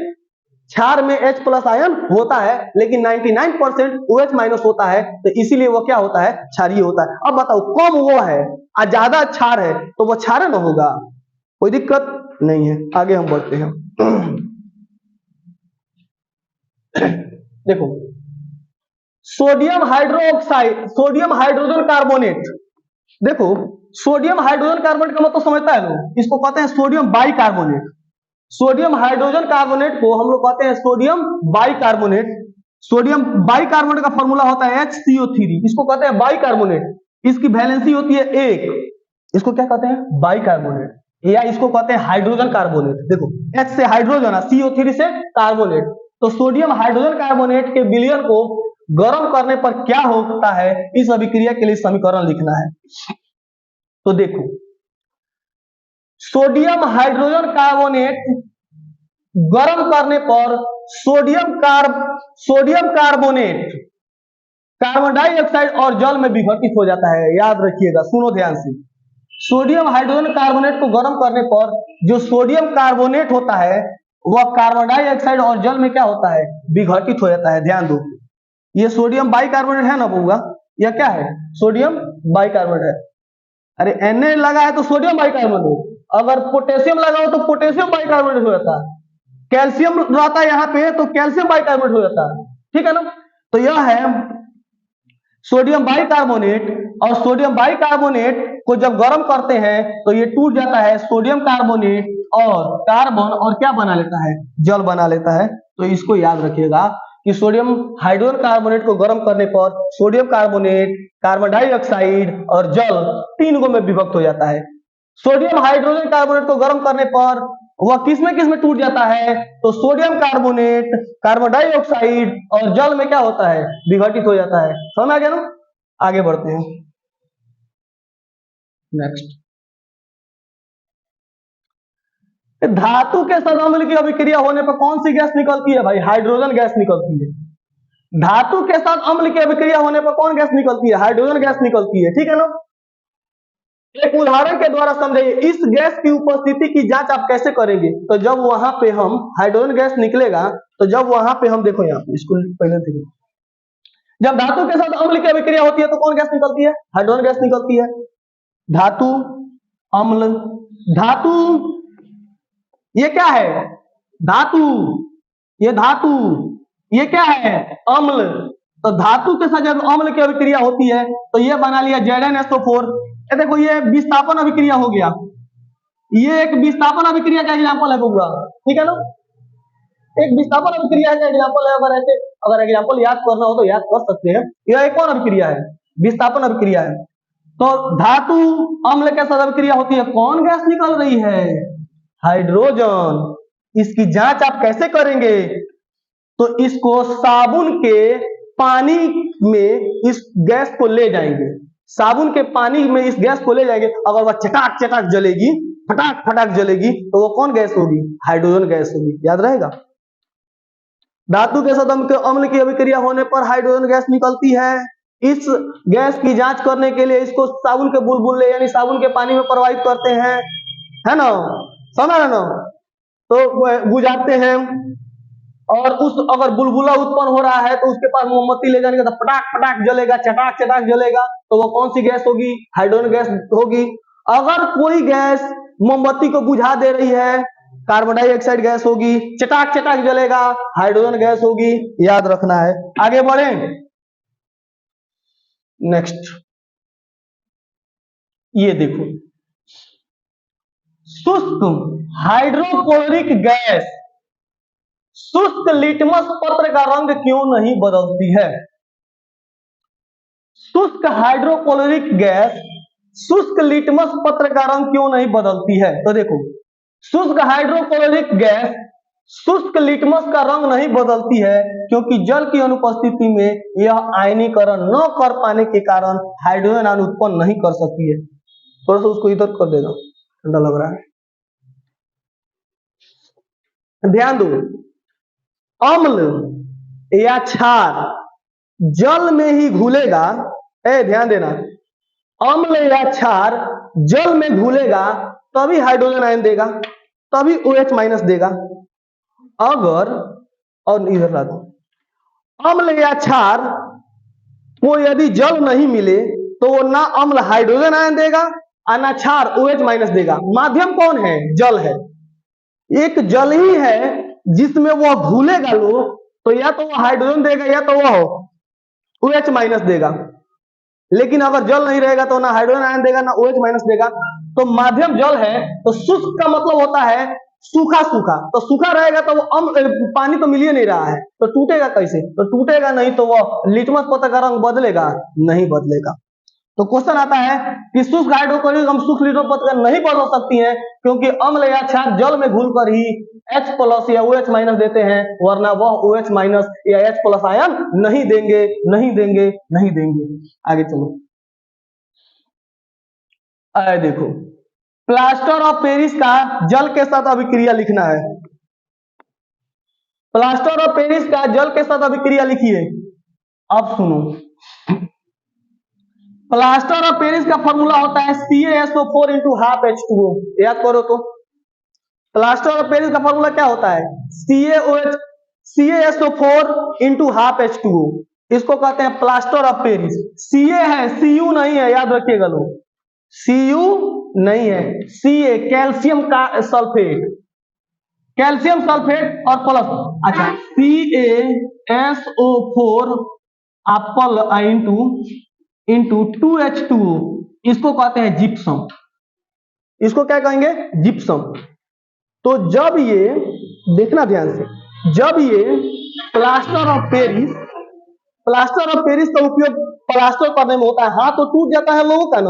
क्षार में H प्लस आयन होता है, लेकिन 99% OH माइनस होता है, तो इसीलिए वो क्या होता है, क्षारीय होता है। अब बताओ, कम वो है और ज्यादा क्षार है तो वो क्षार न होगा, कोई दिक्कत नहीं है। आगे हम बढ़ते हैं। देखो, sodium hydroxide, sodium hydrogen carbonate. देखो, सोडियम हाइड्रोजन कार्बोनेट का मतलब समझता है लोग, इसको कहते हैं sodium bicarbonate. Sodium hydrogen carbonate को हम लोग कहते हैं सोडियम बाइकार्बोनेट। सोडियम बाइकार्बोनेट का फॉर्मूला होता है HCO3, इसको कहते हैं बाइकार्बोनेट। इसकी वैलेंसी होती है 1, इसको क्या कहते हैं, बाइकार्बोनेट, या इसको कहते हैं हाइड्रोजन कार्बोनेट। देखो, H से हाइड्रोजन, CO3 से कार्बोनेट। तो सोडियम हाइड्रोजन कार्बोनेट के विलयन को गर्म करने पर क्या होता है, इस अभिक्रिया के लिए समीकरण लिखना है। तो देखो, सोडियम हाइड्रोजन कार्बोनेट गर्म करने पर सोडियम कार्बोनेट कार्बन डाइऑक्साइड और जल में विघटित हो जाता है। याद रखिएगा, सुनो ध्यान से। सोडियम हाइड्रोजन कार्बोनेट को गर्म करने पर जो सोडियम कार्बोनेट होता है वह कार्बन डाइऑक्साइड और जल में क्या होता है, विघटित हो जाता है। ध्यान दो, ये सोडियम बाइकार्बोनेट है ना बउआ, यह क्या है, सोडियम बाइकार्बोनेट है। अरे Na लगा है तो सोडियम बाइकार्बोनेट, अगर पोटेशियम लगा हो तो पोटेशियम बाइकार्बोनेट हो जाता है, कैल्शियम रहता है यहाँ पे तो कैल्शियम बाइकार्बोनेट हो जाता है, ठीक है ना। तो यह है सोडियम बाइकार्बोनेट, और सोडियम बाइकार्बोनेट को जब गर्म करते हैं तो ये टूट जाता है सोडियम कार्बोनेट और कार्बन, और क्या बना लेता है, जल बना लेता है। तो इसको याद रखिएगा कि सोडियम हाइड्रोजन कार्बोनेट को गर्म करने पर सोडियम कार्बोनेट, कार्बन डाइऑक्साइड और जल 3 में विभक्त हो जाता है। सोडियम हाइड्रोजन कार्बोनेट को गर्म करने पर वह किसमें टूट जाता है, तो सोडियम कार्बोनेट, कार्बन डाइऑक्साइड और जल में क्या होता है, विघटित हो जाता है। समझ आ गया ना। आगे बढ़ते हैं। नेक्स्ट, धातु के साथ अम्ल की अभिक्रिया होने पर कौन सी गैस निकलती है भाई, हाइड्रोजन गैस निकलती है। धातु के साथ अम्ल की अभिक्रिया होने पर कौन गैस निकलती है, हाइड्रोजन गैस निकलती है, ठीक है ना। एक उदाहरण के द्वारा समझिए, इस गैस की उपस्थिति की जांच आप कैसे करेंगे। तो जब वहां पे हम हाइड्रोजन गैस निकलेगा, तो जब वहां पे हम देखो, यहाँ पे इसको पहले देखो, जब धातु के साथ अम्ल की अभिक्रिया होती है तो कौन गैस निकलती है, हाइड्रोजन गैस निकलती है। धातु, अम्ल, धातु ये क्या है, धातु, ये धातु, ये क्या है, अम्ल। तो धातु के साथ जब अम्ल की अभिक्रिया होती है तो ये बना लिया ZnSO4। देखो, ये विस्थापन अभिक्रिया हो गया, ये एक विस्थापन अभिक्रिया का एग्जाम्पल है बउआ, ठीक है ना। एक विस्थापन अभिक्रिया का एग्जाम्पल है। अगर एग्जाम्पल याद करना हो तो याद कर सकते हैं। यह एक और अभिक्रिया है, विस्थापन अभिक्रिया है। तो धातु अम्ल के साथ अभिक्रिया होती है, कौन गैस निकल रही है, हाइड्रोजन। इसकी जांच आप कैसे करेंगे, तो इसको साबुन के पानी में इस गैस को ले जाएंगे, साबुन के पानी में इस गैस को ले जाएंगे। अगर वह चटाक चटाक जलेगी, फटाक फटाक जलेगी, तो वो कौन गैस होगी, हाइड्रोजन गैस होगी। याद रहेगा। धातु के साथ अम्ल की अभिक्रिया होने पर हाइड्रोजन गैस निकलती है। इस गैस की जांच करने के लिए इसको साबुन के बुलबुले यानी साबुन के पानी में प्रवाहित करते हैं, है ना, समझ रहे ना। तो बुझाते हैं, और उस अगर बुलबुला उत्पन्न हो रहा है तो उसके पास मोमबत्ती ले जाने का, तो फटाक फटाक जलेगा, चटाक चटाक जलेगा, तो वो कौन सी गैस होगी, हाइड्रोजन गैस होगी। अगर कोई गैस मोमबत्ती को बुझा दे रही है, कार्बन डाइऑक्साइड गैस होगी, चटाक चटाक जलेगा, हाइड्रोजन गैस होगी। याद रखना है। आगे बढ़े। नेक्स्ट, ये देखो, शुष्क हाइड्रोक्लोरिक गैस शुष्क लिटमस पत्र का रंग क्यों नहीं बदलती है। शुष्क हाइड्रोक्लोरिक गैस शुष्क लिटमस पत्र का रंग क्यों नहीं बदलती है। तो देखो, शुष्क हाइड्रोक्लोरिक गैस शुष्क लिटमस का रंग नहीं बदलती है क्योंकि जल की अनुपस्थिति में यह आयनीकरण न कर पाने के कारण हाइड्रोजन अणु उत्पन्न नहीं कर सकती है। थोड़ा सा उसको इधर कर देगा, ठंडा लग रहा है। ध्यान दो, अम्ल या क्षार जल में ही घुलेगा, ध्यान देना, अम्ल या क्षार जल में घुलेगा तभी हाइड्रोजन आयन देगा, तभी OH माइनस देगा। अगर, और इधर ला दो, अम्ल या क्षार को यदि जल नहीं मिले तो वो ना अम्ल हाइड्रोजन आयन देगा और ना क्षार OH माइनस देगा। माध्यम कौन है? जल है। एक जल ही है जिसमें वो घुलेगा लो, तो या तो वो हाइड्रोजन देगा या तो वो OH माइनस देगा। लेकिन अगर जल नहीं रहेगा तो ना हाइड्रोजन आयन देगा ना OH माइनस देगा। तो माध्यम जल है, तो शुष्क का मतलब होता है सूखा सूखा, तो सूखा रहेगा तो वो पानी तो मिल ही नहीं रहा है, तो टूटेगा कैसे? तो टूटेगा नहीं तो वो लिटमस पत्र का रंग बदलेगा? नहीं बदलेगा। तो क्वेश्चन आता है कि शुष्क हाइड्रोक्लोरिक हम शुष्क लिटमस पत्र नहीं बदल सकती है क्योंकि अम्ल या क्षार जल में घुलकर ही H प्लस या OH माइनस देते हैं, वरना वह OH माइनस या H प्लस आयन नहीं देंगे, नहीं देंगे, नहीं देंगे। आगे चलो, देखो, प्लास्टर ऑफ पेरिस का जल के साथ अभिक्रिया लिखना है। प्लास्टर ऑफ पेरिस का जल के साथ अभिक्रिया लिखिए। अब सुनो, प्लास्टर ऑफ पेरिस का फॉर्मूला होता है CaSO4 इंटू हाफ H2O। याद करो तो, प्लास्टर ऑफ पेरिस का फॉर्मूला क्या होता है? CaSO4 into half H2O। इसको कहते हैं प्लास्टर ऑफ पेरिस। Ca है, Cu नहीं है, याद रखिएगा लोग, Cu नहीं है, Ca कैल्शियम का सल्फेट, कैल्शियम सल्फेट और प्लस, अच्छा, CaSO4 एप्पल इंटू 2H2O, इसको कहते हैं जिप्सम। इसको क्या कहेंगे? जिप्सम। तो जब ये, देखना ध्यान से, जब ये प्लास्टर ऑफ पेरिस का उपयोग प्लास्टर करने में होता है, हाथ तो टूट जाता है लोगों का ना,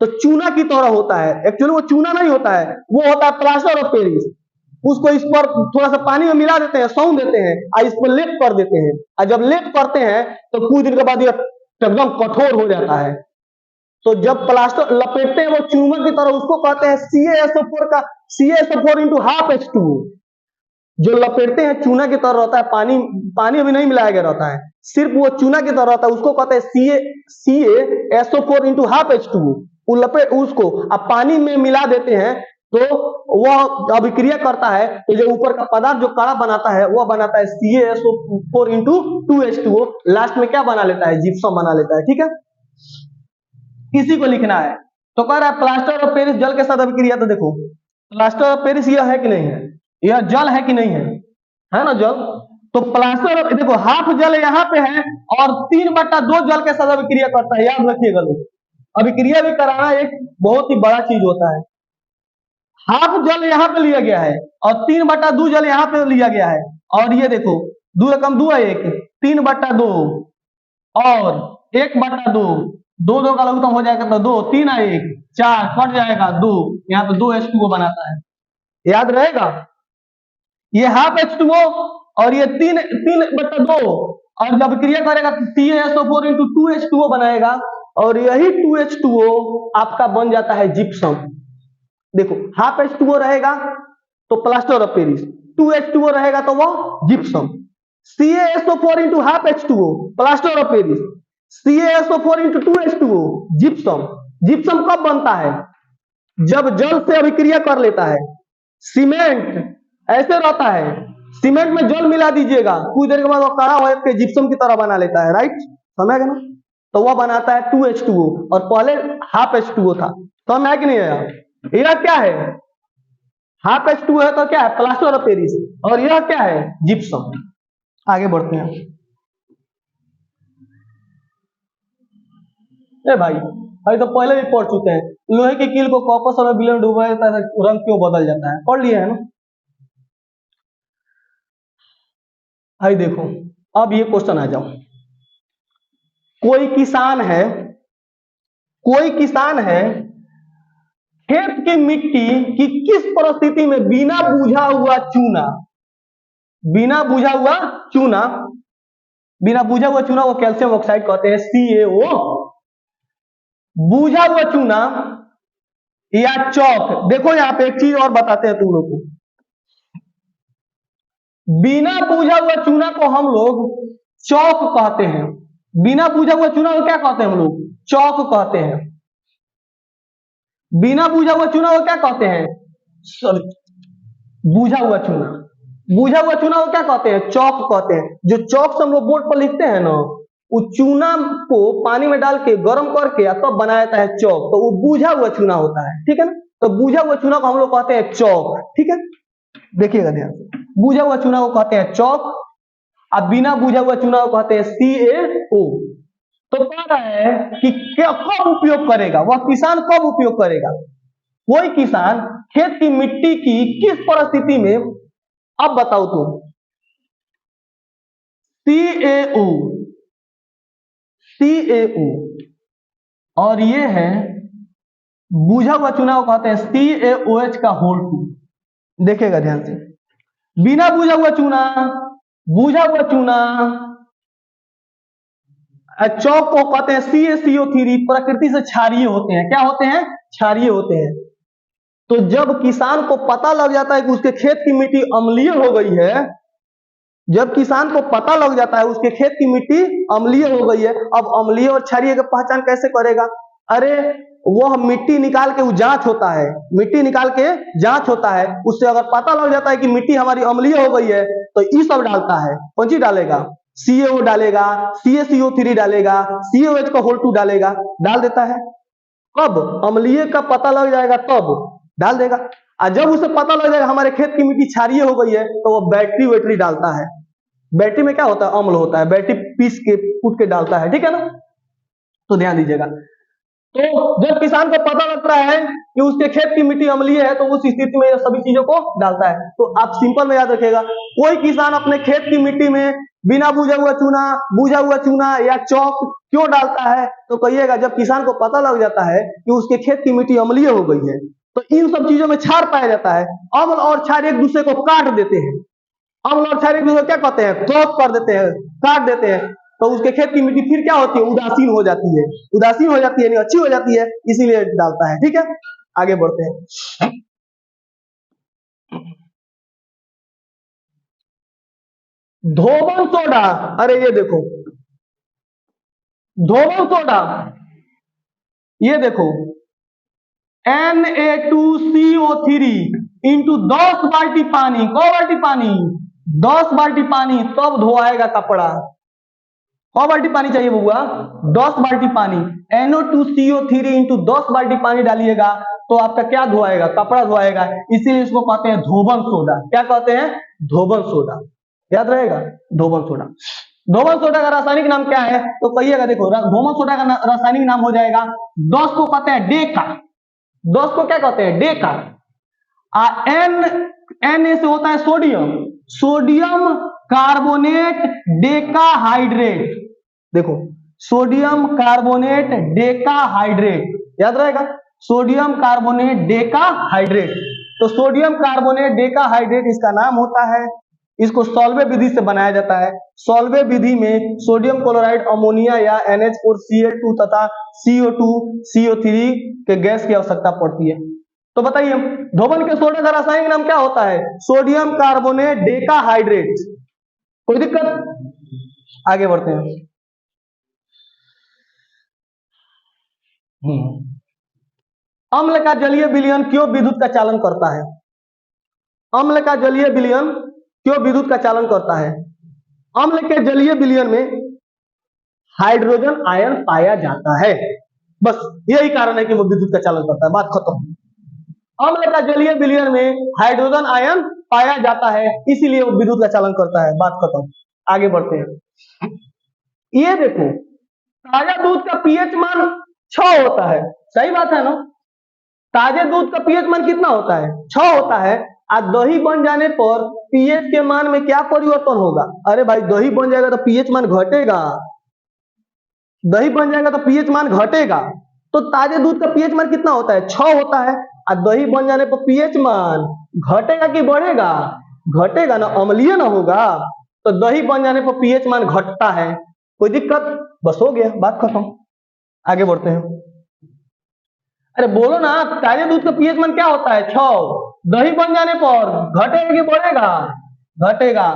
तो चूना की तरह होता है। एक्चुअली वो चूना नहीं होता है, वो होता है प्लास्टर ऑफ पेरिस। उसको इस पर थोड़ा सा पानी में मिला देते हैं, सौंध देते हैं और इस पर लेप कर देते हैं, और जब लेप करते हैं तो कुछ दिन के बाद ये एकदम कठोर हो जाता है। तो जब प्लास्टर लपेटते हैं वो चूमक की तरह, उसको कहते हैं CaSO4 इंटू हाफ H2O। जो लपेटते हैं चूना की तरह रहता है, पानी अभी नहीं मिलाया गया रहता है, सिर्फ वो चूना की तरह रहता है, उसको कहते हैं CaSO4 इंटू हाफ H2O। उसको आप पानी में मिला देते हैं तो वह अभिक्रिया करता है, तो जो ऊपर का पदार्थ जो कड़ा बनाता है वह बनाता है CaSO4 इंटू 2H2O। लास्ट में क्या बना लेता है? जिप्सम बना लेता है। ठीक है, इसी को लिखना है। तो कह रहा है प्लास्टर ऑफ पेरिस जल के साथ अभिक्रिया। तो देखो, प्लास्टर ऑफ पेरिस यह है कि नहीं है? यह जल है कि नहीं है? है ना जल। तो प्लास्टर ऑफ, देखो, हाफ जल यहाँ पे है और 3/2 जल के साथ अभिक्रिया करता है। याद रखिएगा लोग, अभिक्रिया भी कराना एक बहुत ही बड़ा चीज होता है। हाफ जल यहाँ पे लिया गया है और 3/2 जल यहाँ पे लिया गया है, और ये देखो 2 एकम 2 है, 1 3/2 और 1/2, 2 का लघुत्तम हो जाएगा तो 2, 3 है 1, 4 कट जाएगा 2, यहाँ पे 2H2O बनाता है। याद रहेगा, ये हाफ H2O और ये 3/2, और जब क्रिया करेगा CaSO4 इंटू 2H2O बनाएगा, और यही 2H2O आपका बन जाता है जिप्सम। देखो, हाफ H2O रहेगा तो प्लास्टर ऑफ पेरिस, 2H2O रहेगा तो वो gypsum. CaSO4 into half H2O plaster of Paris, CaSO4 into 2H2O gypsum. Gypsum कब बनता है? जब जल से अभिक्रिया कर लेता है। सीमेंट ऐसे रहता है, सीमेंट में जल मिला दीजिएगा, कुछ देर के बाद वो कड़ा हो के जिप्सम की तरह बना लेता है। राइट, समझ गए ना? तो वह बनाता है 2H2O, और पहले हाफ H2O था। समझ में आया कि नहीं आया? यह क्या है? हाफ H2O है तो क्या है? Plaster of Paris. और यह क्या है? जिप्सम। आगे बढ़ते हैं। भाई तो पहले भी पढ़ चुके हैं, लोहे की कील को कॉपर और विलयन डुबाया जाता है, रंग क्यों बदल जाता है? पढ़ लिया है ना? भाई देखो, अब ये क्वेश्चन आ जाओ। कोई किसान है, खेत की मिट्टी की किस परिस्थिति में बिना बुझा हुआ चूना बिना बुझा हुआ चूना, बिना बुझा हुआ चूना वो कैल्शियम ऑक्साइड कहते हैं, CaO। बुझा हुआ चूना या चौक, देखो यहाँ पे एक चीज और बताते हैं तुम लोग को, बिना बुझा हुआ चूना को हम लोग चौक कहते हैं। बिना बुझा हुआ चूना को क्या कहते हैं हम लोग? चौक कहते हैं। बिना बुझा हुआ चूना को क्या कहते हैं? बुझा हुआ चूना, बुझा हुआ चूना को क्या कहते हैं? चौक कहते हैं। जो चौक से हम लोग बोर्ड पर लिखते हैं ना, उस चूना को पानी में डाल के गर्म करके तब बनाया जाता है चौक, तो वो बुझा हुआ चूना होता है, ठीक है ना। तो बुझा हुआ चूना को हम लोग कहते हैं चौक, ठीक है। देखिएगा ध्यान से, बुझा हुआ चूना को कहते हैं चौक, अब बिना बुझा हुआ चूना को कहते हैं CaO। तो कह रहा है कि कब उपयोग करेगा वह किसान, कब उपयोग करेगा कोई किसान खेत की मिट्टी की किस परिस्थिति में, अब बताओ तुम। CaO, CaO, और ये है बुझा हुआ चूना को कहते हैं CaOH का होल 2। देखेगा ध्यान से, बिना बुझा हुआ चूना, बुझा हुआ चूना, चौक को कहते हैं CaCO3, प्रकृति से क्षारीय होते हैं। क्या होते हैं? क्षारीय होते हैं। तो जब किसान को पता लग जाता है कि उसके खेत की मिट्टी अम्लीय हो गई है, जब किसान को पता लग जाता है उसके खेत की मिट्टी अम्लीय हो गई है, अब अम्लीय और क्षारीय की पहचान कैसे करेगा? अरे वो मिट्टी निकाल के वो जांच होता है, मिट्टी निकाल के जांच होता है, उससे अगर पता लग जाता है कि मिट्टी हमारी अम्लीय हो गई है तो ये सब डालता है। कौन चीज डालेगा? CaO डालेगा, CaCO3 डालेगा, CaOH का होल 2 डालेगा, डाल देता है। कब अम्लीय का पता लग जाएगा तब डाल देगा। और जब उसे पता लग जाएगा हमारे खेत की मिट्टी क्षारीय हो गई है तो वो बैटरी वेटरी डालता है। बैटरी में क्या होता है? अम्ल होता है, बैटरी पीस के कूट के डालता है, ठीक है ना। तो ध्यान दीजिएगा, तो जब किसान को पता लगता है कि उसके खेत की मिट्टी अम्लीय है तो उस स्थिति में सभी चीजों को डालता है। तो आप सिंपल में याद रखिएगा, कोई किसान अपने खेत की मिट्टी में बिना बुझा हुआ चूना, बुझा हुआ चूना या चौक क्यों डालता है? तो कहिएगा जब किसान को पता लग जाता है कि उसके खेत की मिट्टी अम्लीय हो गई है तो इन सब चीजों में क्षार पाया जाता है। अम्ल और क्षार एक दूसरे को काट देते हैं, अम्ल और क्षार एक दूसरे को क्या कहते हैं? क्रॉस कर देते हैं, काट देते हैं। तो उसके खेत की मिट्टी फिर क्या होती है? उदासीन हो जाती है, उदासीन हो जाती है, नहीं अच्छी हो जाती है, इसीलिए डालता है, ठीक है। आगे बढ़ते हैं। धोबन सोडा, अरे ये देखो धोबन सोडा, ये देखो Na2CO3 इंटू 10 बाल्टी पानी, कौ बाल्टी पानी? 10 बाल्टी पानी, तब धोआएगा कपड़ा। कौ बाल्टी पानी चाहिए बउआ? 10 बाल्टी पानी। NO2CO3 इंटू 10 बाल्टी पानी डालिएगा तो आपका क्या धोआएगा? कपड़ा धोआएगा। इसीलिए इसको कहते हैं धोबन सोडा। क्या कहते हैं? धोबन सोडा, याद रहेगा, धोबन सोडा। धोबन सोडा का रासायनिक नाम क्या है? तो कहिएगा, देखो धोबन सोडा का रासायनिक नाम हो जाएगा, 10 को कहते हैं डेका, 10 को क्या कहते हैं? डेका। Na से होता है सोडियम, सोडियम कार्बोनेट डेकाहाइड्रेट। देखो सोडियम कार्बोनेट डेकाहाइड्रेट, याद रहेगा, सोडियम कार्बोनेट डेकाहाइड्रेट। तो सोडियम कार्बोनेट डेकाहाइड्रेट इसका नाम होता है। इसको सॉल्वे विधि से बनाया जाता है। सॉल्वे विधि में सोडियम क्लोराइड, अमोनिया या NH4Cl2 तथा CO2 CO3 के गैस की आवश्यकता पड़ती है। तो बताइए धोबन के सोडा का रासायनिक नाम क्या होता है? Sodium carbonate decahydrate. कोई दिक्कत? आगे बढ़ते हैं। अम्ल का जलीय विलयन क्यों विद्युत का चालन करता है? अम्ल का जलीय विलयन क्यों विद्युत का चालन करता है? अम्ल के जलीय विलयन में हाइड्रोजन आयन पाया जाता है, बस यही कारण है कि वो विद्युत का चालन करता है, बात खत्म। अम्ल का जलीय विलयन में हाइड्रोजन आयन पाया जाता है, इसीलिए वो विद्युत का चालन करता है, बात खत्म। आगे बढ़ते हैं। ये देखो ताजा दूध का पीएच मान 6 होता है, सही बात है ना। ताजे दूध का पीएच मान कितना होता है? 6 होता है। आज दही बन जाने पर पीएच के मान में क्या परिवर्तन होगा? अरे भाई दही बन जाएगा तो पीएच मान घटेगा, दही बन जाएगा तो पीएच मान घटेगा। तो ताजे दूध का पीएच मान कितना होता है? 6 होता है। और दही बन जाने पर पीएच मान घटेगा कि बढ़ेगा? घटेगा ना, अम्लीय ना होगा, तो दही बन जाने पर पीएच मान घटता है। कोई दिक्कत? बस हो गया, बात खत्म। आगे बढ़ते हैं। अरे बोलो ना, ताजे दूध का पीएच मान क्या होता है? 6। दही बन जाने पर घटेगा कि बढ़ेगा? घटेगा।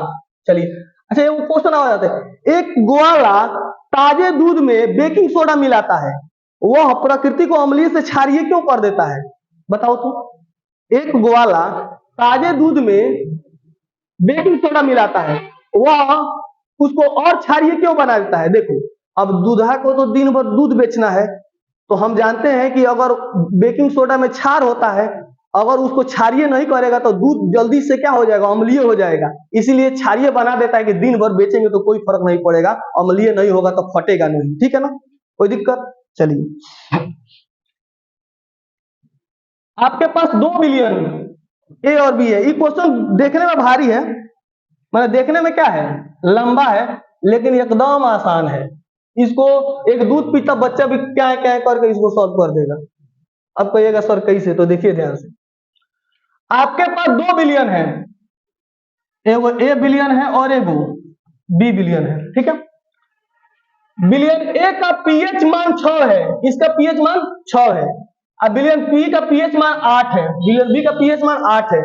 चलिए, अच्छा ये क्वेश्चन आ जाता है, एक ग्वाला ताजे दूध में बेकिंग सोडा मिलाता है, वह प्रकृति को अम्लीय से क्षारीय क्यों कर देता है? बताओ तो। एक ग्वाला ताजे दूध में बेकिंग सोडा मिलाता है, वह उसको और क्षारीय क्यों बना देता है? देखो, अब दूल्हा को तो दिन भर दूध बेचना है, तो हम जानते हैं कि अगर बेकिंग सोडा में क्षार होता है, अगर उसको क्षारीय नहीं करेगा तो दूध जल्दी से क्या हो जाएगा? अम्लीय हो जाएगा। इसीलिए क्षारीय बना देता है कि दिन भर बेचेंगे तो कोई फर्क नहीं पड़ेगा, अम्लीय नहीं होगा तो फटेगा नहीं। ठीक है ना, कोई दिक्कत? चलिए, आपके पास 2 बिलियन ए और बी है। ये क्वेश्चन देखने में भारी है, मतलब देखने में क्या है, लंबा है, लेकिन एकदम आसान है। इसको एक दूध पीता बच्चा भी क्या क्या करके इसको सॉल्व कर देगा। अब कहिएगा सर कैसे? तो देखिए ध्यान से, आपके पास 2 बिलियन है, एगो ए बिलियन है और एगो बी बिलियन है। ठीक है, बिलियन ए का पीएच मान 6 है, इसका पीएच मान 6 है, और बिलियन बी का पीएच मान 8 है, बिलियन बी का पीएच मान 8 है।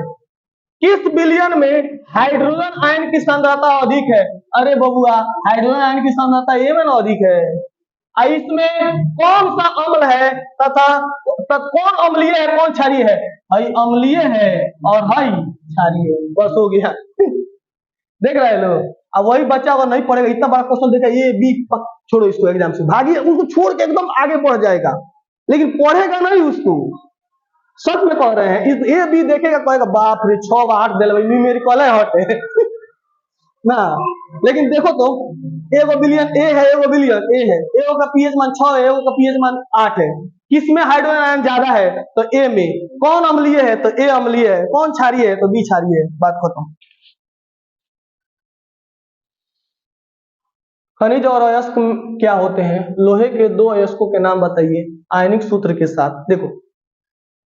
किस बिलियन में हाइड्रोजन आयन की सांद्रता अधिक है? अरे बबुआ, हाइड्रोजन आयन की सांद्रता ए में अधिक है। इसमें कौन सा अम्ल है तथा कौन अम्लीय है, कौन क्षारीय है? हई अम्लीय है और हई क्षारीय है। बस हो गया। देख रहे हैं लोग। अब वही बच्चा अगर नहीं पढ़ेगा, इतना बड़ा क्वेश्चन देखा, ये बी छोड़ो, इसको एग्जाम से भागिए, उसको छोड़ के एकदम आगे बढ़ जाएगा, लेकिन पढ़ेगा नहीं उसको। सच में कह रहे हैं, इस ए बी देखेगा, कहेगा बाप रे 6 8 दिल न्यूमेरिकल है हटे ना। लेकिन देखो तो, एगो बिलियन ए है, एगो बिलियन ए है, एगो का पीएच मान 6 है, एगो का पीएच मान 8 है। किसमें हाइड्रोजन आयन ज्यादा है? तो ए में। कौन अम्लीय है? तो ए अम्लीय है। कौन क्षारीय है? तो बी क्षारीय है। बात खत्म। खनिज और अयस्क क्या होते हैं? लोहे के 2 अयस्कों के नाम बताइए आयनिक सूत्र के साथ। देखो,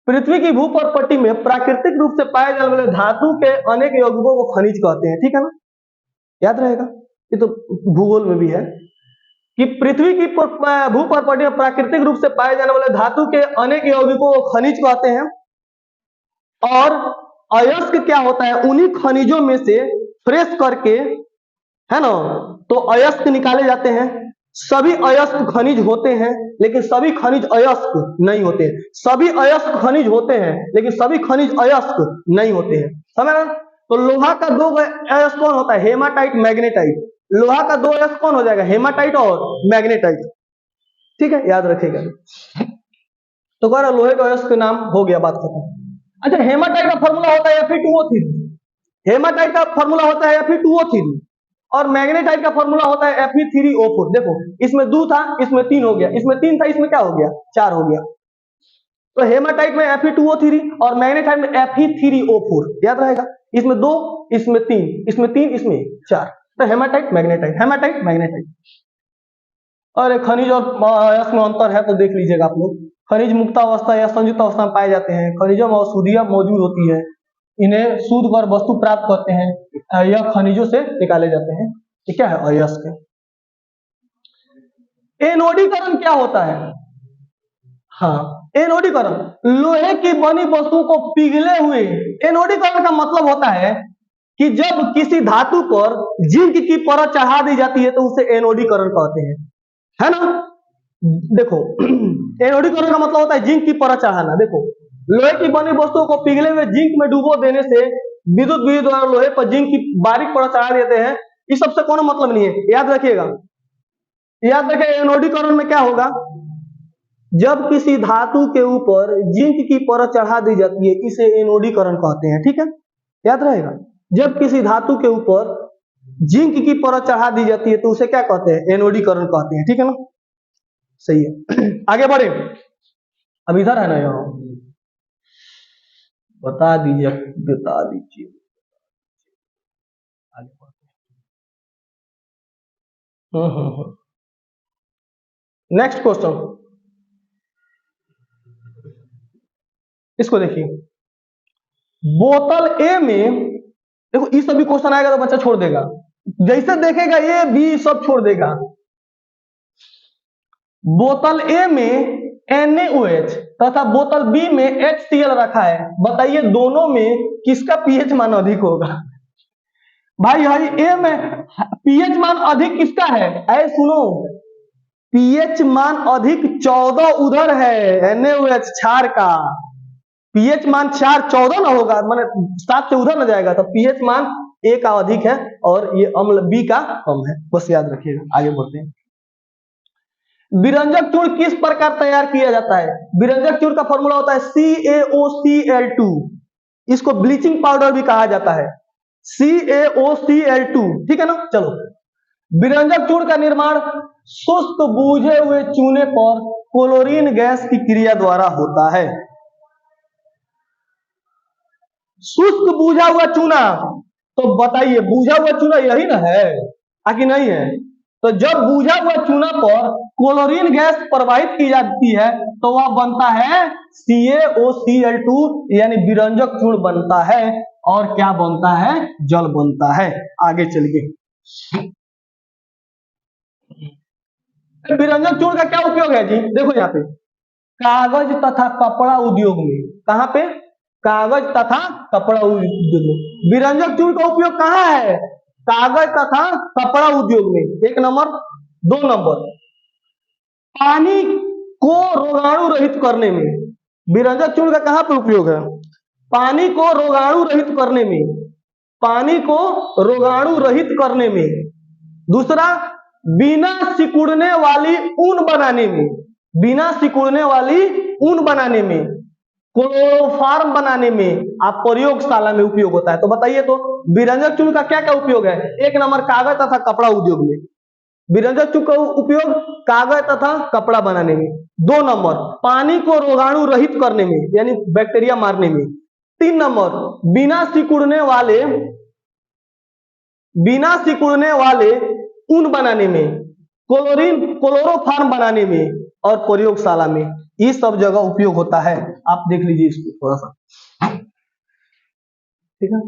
पृथ्वी की भूपर पट्टी में प्राकृतिक रूप से पाए जाने वाले धातु के अनेक यौगिकों को खनिज कहते हैं। ठीक है ना, याद रहेगा, ये तो भूगोल में भी है कि पृथ्वी की भूपर पट्टी में प्राकृतिक रूप से पाए जाने वाले धातु के अनेक यौगिकों को खनिज कहते हैं। और अयस्क क्या होता है? उन्हीं खनिजों में से फ्रेश करके, है ना, तो अयस्क निकाले जाते हैं। सभी अयस्क खनिज होते हैं, लेकिन सभी खनिज अयस्क नहीं होते हैं। सभी अयस्क खनिज होते हैं, लेकिन सभी खनिज अयस्क नहीं होते हैं। समझ रहे? तो लोहा का 2 अयस्क कौन होता है? Haematite, magnetite. लोहा का 2 अयस्क कौन हो जाएगा? हेमाटाइट और मैग्नेटाइट। ठीक है, याद रखेगा। तो कह रहा लोहे का अयस्क के नाम हो गया, बात खत्म। अच्छा, हेमाटाइट का फॉर्मूला होता है Fe2O3। हेमाटाइट का फॉर्मूला होता है Fe2O3, और मैग्नेटाइट का फॉर्मूला होता है Fe3O4। देखो, इसमें 2 था, इसमें 3 हो गया, इसमें 3 था, इसमें क्या हो गया? 4 हो गया। तो हेमाटाइट में Fe2O3 और मैग्नेटाइट में Fe3O4। याद रहेगा, इसमें 2, इसमें 3, इसमें 3, इसमें 4। तो हेमाटाइट मैग्नेटाइट, हेमाटाइट मैग्नेटाइट। और खनिज और अयस्क में अंतर है तो देख लीजिएगा आप लोग। खनिज मुक्त अवस्था या संयुक्त अवस्था में पाए जाते हैं। खनिजों में औषधियां मौजूद होती है, इन्हें सूद कर वस्तु प्राप्त करते हैं। यह खनिजों से निकाले जाते हैं। ये क्या है? अयस्क। एनोडीकरण क्या होता है? हाँ, एनोडीकरण लोहे की बनी वस्तु को पिघले हुए। एनोडीकरण का मतलब होता है कि जब किसी धातु पर जिंक की परत चढ़ा दी जाती है तो उसे एनोडीकरण कहते हैं, है ना। देखो, एनोडीकरण का मतलब होता है जिंक की परत चढ़ाना। देखो, लोहे की बनी वस्तुओं को पिघले हुए जिंक में डुबो देने से विद्युत विधि द्वारा लोहे पर जिंक की बारीक परत चढ़ा देते हैं। इस सबसे कोई मतलब नहीं है, याद रखिएगा। याद रखिए, एनोडीकरण में क्या होगा? जब किसी धातु के ऊपर जिंक की परत चढ़ा दी जाती है, इसे एनोडीकरण कहते हैं। ठीक है, याद रहेगा। जब किसी धातु के ऊपर जिंक की परत चढ़ा दी जाती है तो उसे क्या कहते हैं? एनोडीकरण कहते हैं। ठीक है ना, सही है। आगे बढ़े। अब इधर है ना, यहाँ बता दीजिए, बता दीजिए। आगे बढ़ते। नेक्स्ट क्वेश्चन, इसको देखिए। बोतल ए में देखो ये सभी क्वेश्चन आएगा तो बच्चा छोड़ देगा, जैसे देखेगा ए बी सब छोड़ देगा। बोतल ए में NaOH तथा बोतल बी में HCl रखा है, बताइए दोनों में किसका पीएच मान अधिक होगा? भाई भाई ए में पीएच मान अधिक किसका है? ऐ सुनो, पीएच मान अधिक 14 उधर है NaOH क्षार का, पीएच मान 14 ना होगा, माने 7 से उधर ना जाएगा, तो पीएच मान ए का अधिक है और ये अम्ल बी का कम है, बस याद रखिएगा। आगे बढ़ते हैं। विरंजक चूर्ण किस प्रकार तैयार किया जाता है? विरंजक चूर्ण का फॉर्मूला होता है CaOCl2, इसको ब्लीचिंग पाउडर भी कहा जाता है, CaOCl2, ठीक है ना। चलो, विरंजक चूर्ण का निर्माण शुष्क बूझे हुए चूने पर क्लोरीन गैस की क्रिया द्वारा होता है। शुष्क बूझा हुआ चूना, तो बताइए बूझा हुआ चूना यही ना है, आकि नहीं है? तो जब बूझा हुआ चूना पर क्लोरीन गैस प्रवाहित की जाती है तो वह बनता है CaOCl2, यानी विरंजक चूर्ण बनता है। और क्या बनता है? जल बनता है। आगे चलिए, विरंजक चूर्ण का क्या उपयोग है जी? देखो यहाँ पे, कागज तथा कपड़ा उद्योग में, कहां पे? कागज तथा कपड़ा उद्योग में विरंजक चूर्ण का उपयोग कहां है? कागज तथा कपड़ा उद्योग में, 1 नंबर। 2 नंबर, पानी को रोगाणु रहित करने में, विरंजक चूर्ण का कहां पर उपयोग है? पानी को रोगाणु रहित करने में, पानी को रोगाणु रहित करने में। दूसरा, बिना सिकुड़ने वाली ऊन बनाने में, बिना सिकुड़ने वाली ऊन बनाने में, क्लोरोफॉर्म बनाने में, आप प्रयोगशाला में उपयोग होता है। तो बताइए तो विरंजक चूर्ण का क्या क्या उपयोग है? 1 नंबर, कागज तथा कपड़ा उद्योग में, विरंजक चूर्ण का उपयोग कागज तथा कपड़ा बनाने में। 2 नंबर, पानी को रोगाणु रहित करने में, यानी बैक्टीरिया मारने में। 3 नंबर, बिना सिकुड़ने वाले ऊन बनाने में, क्लोरोफॉर्म बनाने में और प्रयोगशाला में, ये सब जगह उपयोग होता है। आप देख लीजिए इसको थोड़ा सा, ठीक है।